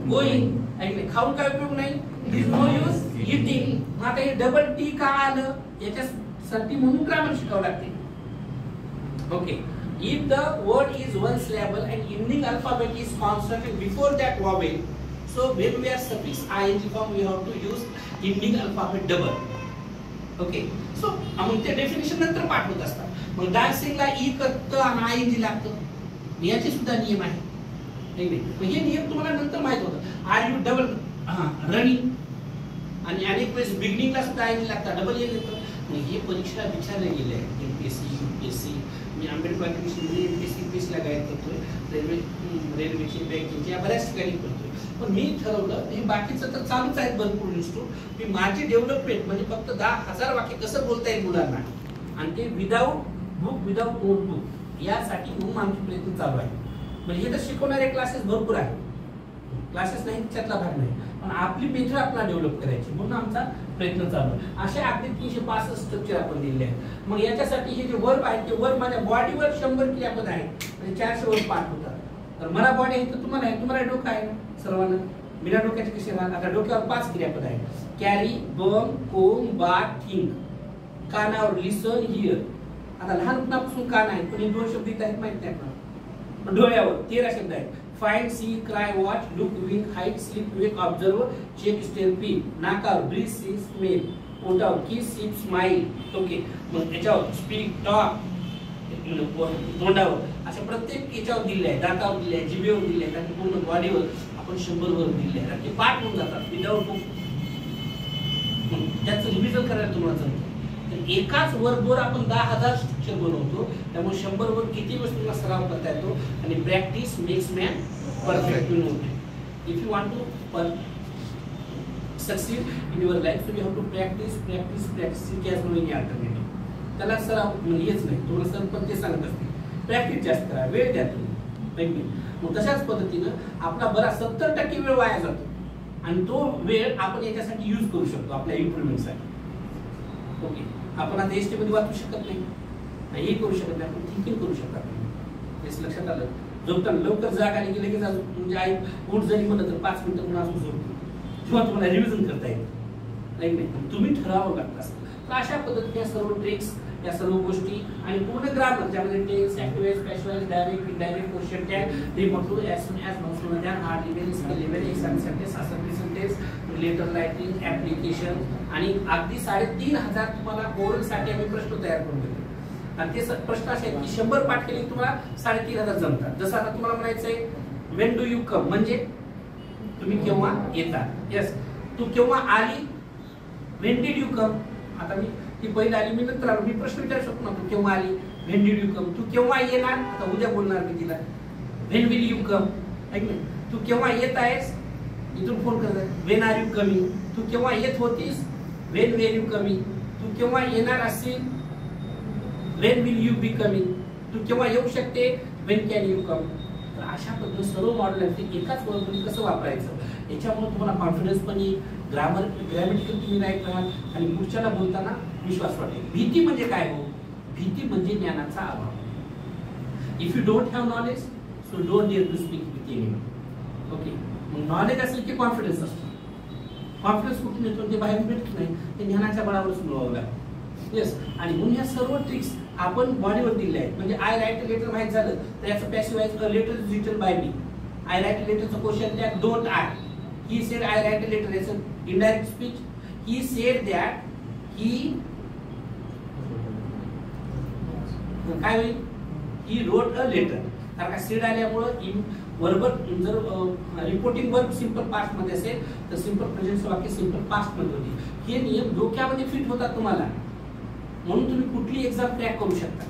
going, खाऊन काय उपयोग नाही. It is no use eating. मग आता हे डबल टी का आलं याच्यासाठी म्हणून ग्रामर शिकावं लागते. Okay, if the word is one syllable and ending alphabet is consonant before that vowel, so when we are suffix ing form we have to use ending alphabet double. Okay, so मग ते definition नंतर पाठवत असतात. मग डान्सिंगला E करतं आणि ing लागतं, याचे सुद्धा नियम आहे. मग हे नियम तुम्हाला नंतर माहित होतं. आर यू डबल रनिंग, आणि अनेक वेळेस बिगिनिंगला सुद्धा ing लागतं, डबल येत येतं. मग हे परीक्षा विचारले गेले आहे. एमपीएससी, यूपीएससी, मी आंबेडकर एमपीएससी यूपीएससीला गाईड करतोय, रेल्वेची, बँकेची, या बऱ्याच ठिकाणी करतोय. पण मी ठरवलं हे बाकीचं तर चालूच आहे भरपूर इन्स्टिट्यूट, मी माझी डेव्हलपमेंट म्हणजे फक्त 10,000 वाक्य कसं बोलता येईल मुलांना, आणि ते विदाऊट बुक, विदाऊट नोटबुक, यासाठी म्हणून आमचे प्रयत्न चालू आहे. म्हणजे हे तर शिकवणारे क्लासेस भरपूर आहे, क्लासेस नाही त्यातला भाग नाही, पण आपली मेथड आपल्याला डेव्हलप करायची म्हणून आमचा प्रयत्न चालू आहे. असे अगदी 365 स्ट्रक्चर आपण दिले आहेत. मग याच्यासाठी हे जे वर्ब आहेत ते वर्ब माझ्या बॉडीवर 100 क्रियापद आहेत, म्हणजे 400 वर्ब पाठ होतात. तर मला बॉडी आहे तर तुम्हाला आहे, तुम्हाला डोकं आहे सर्वांना, बिना डोक्याचे कसे राहणार. आता डोक्यावर 5 क्रियापद आहेत, कॅरी, बम, कोम, बाथ, थिंक. कानावर लिसन, हिअर. आता लहानपणापासून कान आहेत पण हे 2 शब्द इथे आहेत माहित नाही आपल्याला. डोळ्यावर 13 शब्द आहेत, find, see, cry, watch, look, wink, hide, sleep, wake, observe, check, stare, peep. नाकावर ब्रीथ, सी, स्मेल. पोटावर किस, सिप, स्माइल. ओके, मग याच्यावर स्पीक, टॉक. तोंडावर अशा प्रत्येक याच्यावर दिले आहे, दातावर दिले आहे, जिभेवर दिले आहेत, आणि पूर्ण बॉडीवर आपण 100 वर दिले आहेत. ते पाठ होऊन जातात विदाऊट बुक. त्याचं रिव्हिजन करायला तुम्हाला जमतं. तर एकाच वर्बवर आपण 10,000 स्ट्रक्चर बनवतो, त्यामुळे 100 वर किती वेळेस तुम्हाला सराव करता येतो. आणि practice makes man perfect. If you want to succeed in your life, so you have to practice. It has no any alternative. त्याला सराव म्हणजे हेच नाही, तुम्हाला सर पण ते सांगत असते, प्रॅक्टिस जास्त करा, वेळ द्या तुम्ही. मग तशाच पद्धतीनं आपला बरा 70% वेळ वाया जातो, आणि तो वेळ आपण याच्यासाठी यूज करू शकतो आपल्या इम्प्रुव्हमेंटसाठी. ओके, आपण आता एसटी मध्ये वाचू शकत नाही, हे करू शकत नाही, आपण थिंकिंग करू शकत नाही. हेच लक्षात आलं. झोपताना लवकर जाग आली की लगेच म्हणजे आई उठ जरी म्हणलं तर 5 मिनिटं म्हणून अजून झोपतो, किंवा तुम्हाला रिव्हिजन करता येईल नाही, तुम्ही ठरावं लागत असतं. तर अशा पद्धतीने सर्व ट्रिक्स, या सर्व गोष्टी आणि पूर्ण ग्रामर ज्यामध्ये tense, active voice, passive voice, direct, indirect, question tag, remote to, as soon as, no soon than, hard level, skill level, exam sentence, assembly sentence, letter writing, application, आणि अगदी 3,500 तुम्हाला ओरल साठी आम्ही प्रश्न तयार करून देतो. आणि ते प्रश्न असे आहेत की 100 पाठ केले तुम्हाला 3,500 जमतात. जसं आता तुम्हाला म्हणायचंय व्हेन डू यू कम, म्हणजे तुम्ही केव्हा येता. यस, तू केव्हा आली, व्हेन डिड यू कम. आता मी ती पहिली आली, मी नंतर आलो, मी प्रश्न विचारू शकतो ना, तू केव्हा आली, व्हेन डिड यू कम. तू केव्हा येणार, आता उद्या बोलणार मी तिला, व्हेन विल यू कम. ऐक नाही, तू केव्हा येत आहेस, इथून फोन करत, व्हेन आर यू कमिंग. तू केव्हा येत होतीस, व्हेन वेर यू कमिंग. तू केव्हा येणार असशील, when will you be coming. तू केव्हा येऊ शकते, व्हेन कॅन यू कम. तर अशा पद्धतीने सर्व मॉडेल आहेत, एकाच वर्डमध्ये कसं वापरायचं, याच्यामुळे तुम्हाला कॉन्फिडन्स पण येईल, ग्रॅमॅटिकल तुम्ही राईट राहाल, आणि पुढच्याला बोलताना विश्वास वाटेल. भीती म्हणजे काय हो, भीती म्हणजे ज्ञानाचा अभाव. If you don't have knowledge, so don't dare to speak with anyone. Okay, मग नॉलेज असेल की कॉन्फिडन्स असतो, कॉन्फिडन्स कुठून येतो ते बाहेर भेटत नाही, ते ज्ञानाच्या बळावरच मिळवावं लागतं. येस. आणि म्हणून ह्या सर्व ट्रिक्स आपण बॉडीवर दिल्या आहेत. म्हणजे आय राईट लेटर माहित झालं तर याचं passive a letter is written by me. I write लेटरचं क्वेश्चन त्या don't I. He said I write a letter is indirect speech. He said that ही काय होईल, ही रोट अ लेटर. कारण का सेड आल्यामुळं बरोबर जर रिपोर्टिंग वर्ब सिंपल पास्ट मध्ये असेल तर सिंपल प्रेझेंट वाक्य सिंपल पास्ट मध्ये होती. हे नियम डोक्यामध्ये फिट होतात तुम्हाला, म्हणून तुम्ही कुठली एक्झाम क्रॅक करू शकता,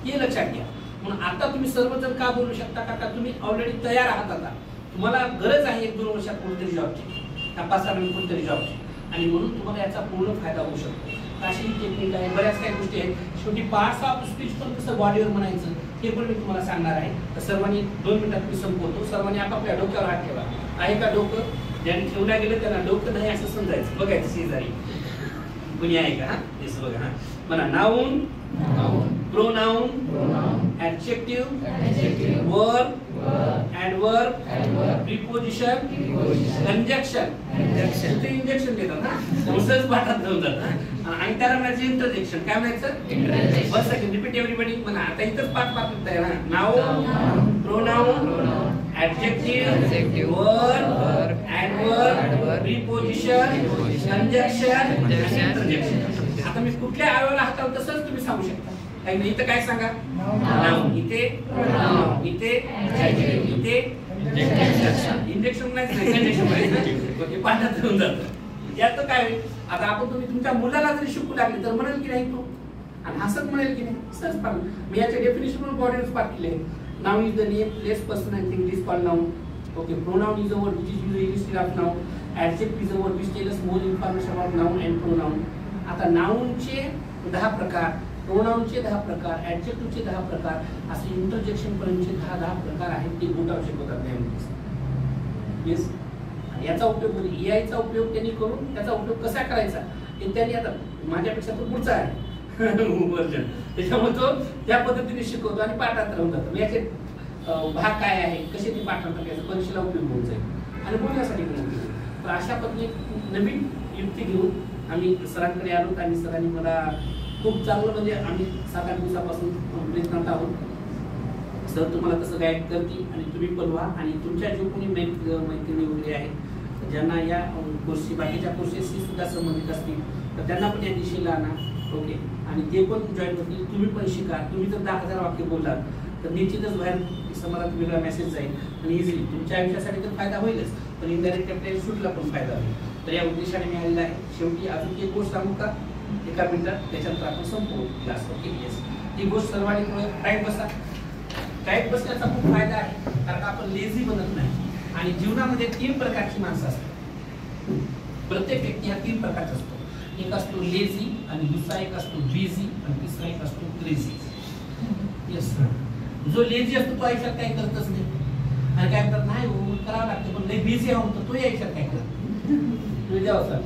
हे लक्षात घ्या. म्हणून आता तुम्ही सर्वजण का बोलू शकता, का तुम्ही ऑलरेडी तयार आहात. आता तुम्हाला गरज आहे 1-2 वर्षात कोणतरी जॉबची, 5-6 महिने कोणतरी जॉबची, आणि म्हणून तुम्हाला याचा पूर्ण फायदा होऊ शकतो. अशी टेक्निक आहे, बऱ्याच काही गोष्टी आहेत. शेवटी पार्ट्स ऑफ स्पीच पण कसं बॉडीवर म्हणायचं हे पण मी तुम्हाला सांगणार आहे. तर सर्वांनी 2 मिनिटात मी संपवतो. सर्वांनी आपापल्या डोक्यावर हात ठेवा. आहे का डोकं? ज्यांनी ठेवला गेलं त्यांना डोकं नाही असं समजायचं, बघायचं शेजारी कुणी आहे का. हेच बघा. हा म्हणा, noun, pronoun, adjective, verb, adverb, preposition, conjunction. ते इंजेक्शन देतात ना, सहज पाठात घेऊन जातात. आणि त्याला म्हणायचं इंटरजेक्शन. काय म्हणायचं? बस सेकंड रिपीट एव्हरीबडी. म्हणा आता इथंच पाठ लिहिताय ना. Noun, pronoun, adjective, verb, adverb, preposition, conjunction, interjection. आता मी कुठल्या अवयवाला हातावर तसंच तुम्ही सांगू शकता. काही नाही. इथं काय सांगा? नाऊन. इथे इथे इथे इंजेक्शन नाही, कंजक्शन पाठात घेऊन जातं. यात काय होईल, आता आपण तुम्ही तुमच्या मुलाला जरी शिकू लागले तर म्हणेल की नाही तो, आणि हसत म्हणेल की नाही, सहज पाठ. मी याच्या डेफिनेशन पण बॉडीवर पाठ केले. Noun is the name, place, person and thing is called noun. Okay. Pronoun is a word which is used instead of noun. Adjective is a word which tells more information about noun and pronoun. आता नाउनचे 10 प्रकार, प्रोनाउनचे 10 प्रकार, ऍडजेक्टिव्हचे 10 प्रकार, असे interjection पर्यंतचे 10 प्रकार आहेत. ते बोट आवश्यक होतात त्यामध्ये. येस. याचा उपयोग म्हणजे एआयचा उपयोग त्यांनी करून त्याचा उपयोग कसा करायचा हे त्यांनी, आता माझ्यापेक्षा तो पुढचा आहे वर्जन, त्याच्यामुळे तो त्या पद्धतीने शिकवतो आणि पाठात राहून जातो. याचे भाग काय आहे, कसे ते पाठांतर करायचं, परीक्षेला उपयोग होऊन जाईल आणि बोलण्यासाठी पण उपयोग. तर अशा पद्धतीने नवीन युक्ती घेऊन आम्ही सरांकडे आलो आणि सरांनी मला खूप चांगलं, म्हणजे आम्ही 7-8 दिवसापासून प्रयत्नात आहोत. सर तुम्हाला तसं गाईड करतील आणि तुम्ही पण व्हा. आणि तुमच्या जो कोणी मैत्रिणी वगैरे आहेत ज्यांना या कोर्सशी बाकीच्या कोर्सेसशी सुद्धा संबंधित असतील तर त्यांना पण या दिशेला आणा. ओके. आणि ते पण जॉईन होतील. तुम्ही पण शिका. तुम्ही जर 10,000 वाक्य बोलाल तर निश्चितच बाहेर समाजात वेगळा मेसेज जाईल आणि इझिली तुमच्या आयुष्यासाठी तर फायदा होईलच, पण इनडायरेक्ट आपल्या शूटला पण फायदा होईल. तर या उद्देशाने मी आलेला आहे. शेवटी अजून एक गोष्ट सांगू का, 1 मिनिटात, त्याच्यानंतर आपण संपवू क्लास. ओके. येस. ही गोष्ट सर्वांनी राईट बसा. राईट बसण्याचा खूप फायदा आहे, कारण आपण लेझी बनत नाही. आणि जीवनामध्ये 3 प्रकारची माणसं असतात. प्रत्येक व्यक्ती हा 3 प्रकारचा असतो. एक असतो लेझी, आणि दुसरा एक असतो बिझी, आणि तिसरा एक असतो क्रेझी. येस. जो लेझी असतो तो आयुष्यात काही करतच नाही, आणि काय करत नाही करावं लागतं, पण लई बिझी आहोत तर तो आयुष्यात काय करत.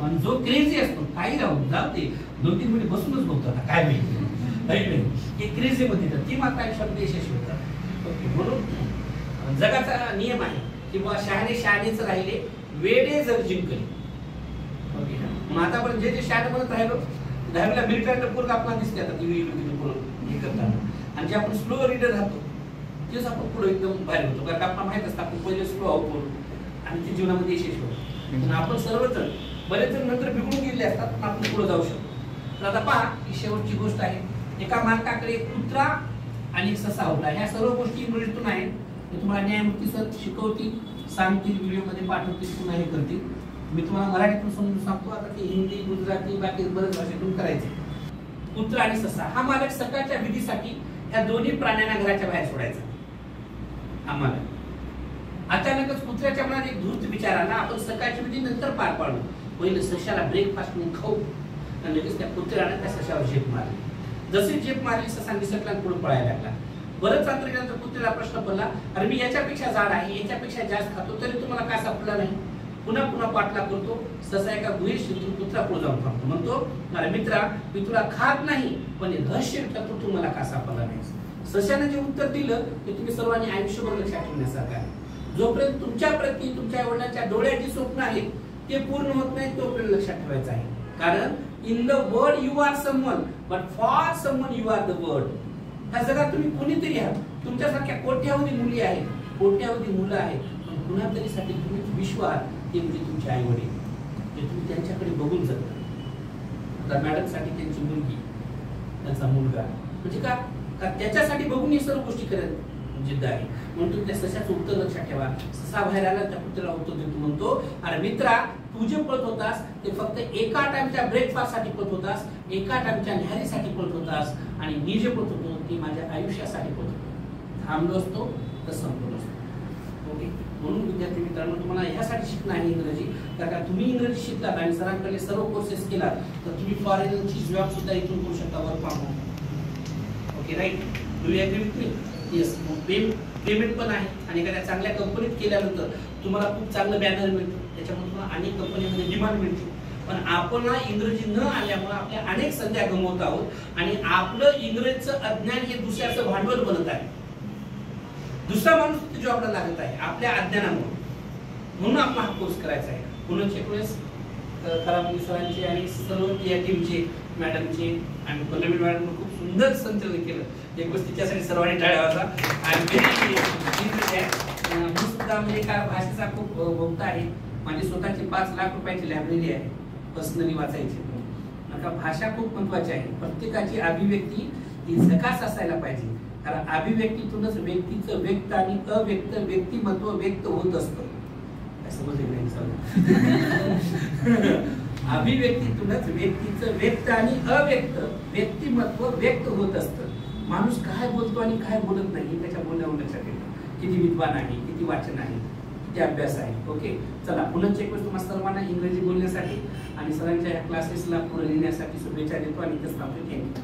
आणि जो क्रेझी असतो काही राहून जाऊ ते 2-3 मिनिट बसूनच बघतो आता काय माहिती, क्रेझी मध्ये ती मात्र आयुष्यामध्ये यशस्वी होतात. ओके. म्हणून जगाचा नियम आहे की बा शहाणेच राहिले, वेडे जर जिंकले. ओके. मग आतापर्यंत जे शहाणे म्हणत राहिलो 10वीला मिलिटरीला पूर्ण आपल्याला दिसते आता हे करताना, आणि जे आपण स्लो रीडर राहतो तेच आपण पुढे एकदम बाहेर होतो, कारण आपल्याला माहित असतं आपण पहिले स्लो आहोत आणि ते जीवनामध्ये यशस्वी होतो. आपण सर्वजण बरेच जण नंतर बिघडून गेले असतात, पण आपण पुढे जाऊ शकतो. तर आता पहा, ही शेवटची गोष्ट आहे. एका मालकाकडे कुत्रा आणि ससा होता. ह्या सर्व गोष्टी इंग्रजीतून आहेत. ते तुम्हाला न्यायमूर्ती सर शिकवतील, सांगतील, व्हिडिओमध्ये पाठवतील, पुन्हा हे करतील. मी तुम्हाला मराठीतून समजून सांगतो. आता ते हिंदी, गुजराती, बाकी बरेच भाषेतून करायचे. कुत्रा आणि ससा हा मालक सकाळच्या विधीसाठी या दोन्ही प्राण्यांना घराच्या बाहेर सोडायचा. आम्हाला अचानकच कुत्र्याच्या मनात एक धूर्त विचार आला, आपण सकाळची विधी नंतर पार पाडू, पहिले सशाला ब्रेकफास्ट म्हणून खाऊ. आणि लगेच त्या कुत्र्याने त्या सशावर झेप मारली. जशी झेप मारली ससा निसटला आणि पुढे पळायला लागला. बरंच अंतर गेल्यानंतर कुत्र्याला प्रश्न पडला, अरे मी याच्यापेक्षा जाड आहे, याच्यापेक्षा जास्त खातो, तरी तुम्हाला का सापडला नाही. पुन्हा पुन्हा पाठला करतो. ससा एका गुहेत शिरतो, कुत्रा पुढे जाऊन थांबतो. म्हणतो, अरे मित्रा, मी तुला खात नाही, पण रहस्य विचारतो, तू मला का सापडला नाही. सशाने जे उत्तर दिलं ते तुम्ही सर्वांनी आयुष्यभर लक्षात ठेवण्यासारखं आहे. जोपर्यंत तुमच्या प्रती तुमच्या वडिलांच्या डोळ्याची स्वप्न आहेत ते पूर्ण होत नाही तोपर्यंत लक्षात ठेवायचं आहे. कारण in the world you are someone but for someone you are the world. ह्या जगात तुम्ही कोणीतरी आहात. तुमच्यासारख्या कोट्यावधी मुली आहेत, कोट्यावधी मुलं आहेत, पण कुणातरीसाठी तुम्ही विश्व आहात. ते म्हणजे तुमचे आई वडील, ते तुम्ही त्यांच्याकडे बघून जगता. आता मॅडमसाठी त्यांची मुलगी, त्यांचा मुलगा, म्हणजे का त्याच्यासाठी बघून हे सर्व गोष्टी करत जिद्द आहे. म्हणून तुम्ही त्या सशाचं उत्तर लक्षात ठेवा. ससा बाहेर आला त्या कुत्र्याला उत्तर देतो, म्हणतो अरे मित्रा तू जे पळत होतास ते फक्त एका टाइमच्या ब्रेकफास्ट साठी पळत होतास, एका टाइमच्या न्याहारीसाठी पळत होतास, आणि मी जे पळत होतो ते माझ्या आयुष्यासाठी पळत होतो. थांबलो असतो तर संपलो असतो. ओके, म्हणून विद्यार्थी मित्रांनो तुम्हाला ह्यासाठी शिकणं आहे इंग्रजी. कारण तुम्ही इंग्रजी शिकलात आणि सरांकडे सर्व कोर्सेस केलात तर तुम्ही फॉरेनची जॉब सुद्धा इथून करू शकता, work from home. Okay right, do you agree with me? Yes. Payment पण आहे आणि एखाद्या चांगल्या कंपनीत केल्यानंतर तुम्हाला खूप चांगलं बॅनर मिळतं, त्याच्यामुळे तुम्हाला अनेक कंपनीमध्ये डिमांड मिळते. पण आपण इंग्रजी न आल्यामुळे आपल्या अनेक संध्या गमवत आहोत आणि आपलं इंग्रजीचं अज्ञान हे दुसऱ्याचं भांडवल बनत आहे. दुसरा माणूस जॉबला लागत आहे आपल्या अज्ञानामुळे. म्हणून आपण हा कोर्स करायचा आहे. पुन्हा चेकवेस खराब सरांचे आणि सर्व या टीमचे, मॅडमचे आणि पल्लवी मॅडम खूप सुंदर संचालन केलं. एक गोष्ट तिच्यासाठी सर्वांनी टाळ्या वाजवा. मी सुद्धा म्हणजे काय भाषेचा खूप भोगता आहे. माझी स्वतःची 5 लाख रुपयाची लायब्ररी आहे पर्सनली वाचायची. नका भाषा खूप महत्वाची आहे. प्रत्येकाची अभिव्यक्ती ही झकास असायला पाहिजे. कारण अभिव्यक्तीतूनच व्यक्तीचं व्यक्त आणि अव्यक्त व्यक्तिमत्व व्यक्त होत असतं. समजलं नाही? अभिव्यक्तीतूनच व्यक्तीचं व्यक्त आणि अव्यक्त व्यक्तिमत्व व्यक्त होत असतं. माणूस काय बोलतो आणि काय बोलत नाही त्याच्या बोलण्यावर लक्षात येतं. किती विद्वान आहे, किती वाचन आहे, किती अभ्यास आहे. ओके, चला पुन्हा चेक करतो तुम्हाला सर्वांना इंग्रजी बोलण्यासाठी आणि सरांच्या या क्लासेसला पुढे नेण्यासाठी शुभेच्छा देतो आणि इथंच थांबतो. थँक्यू.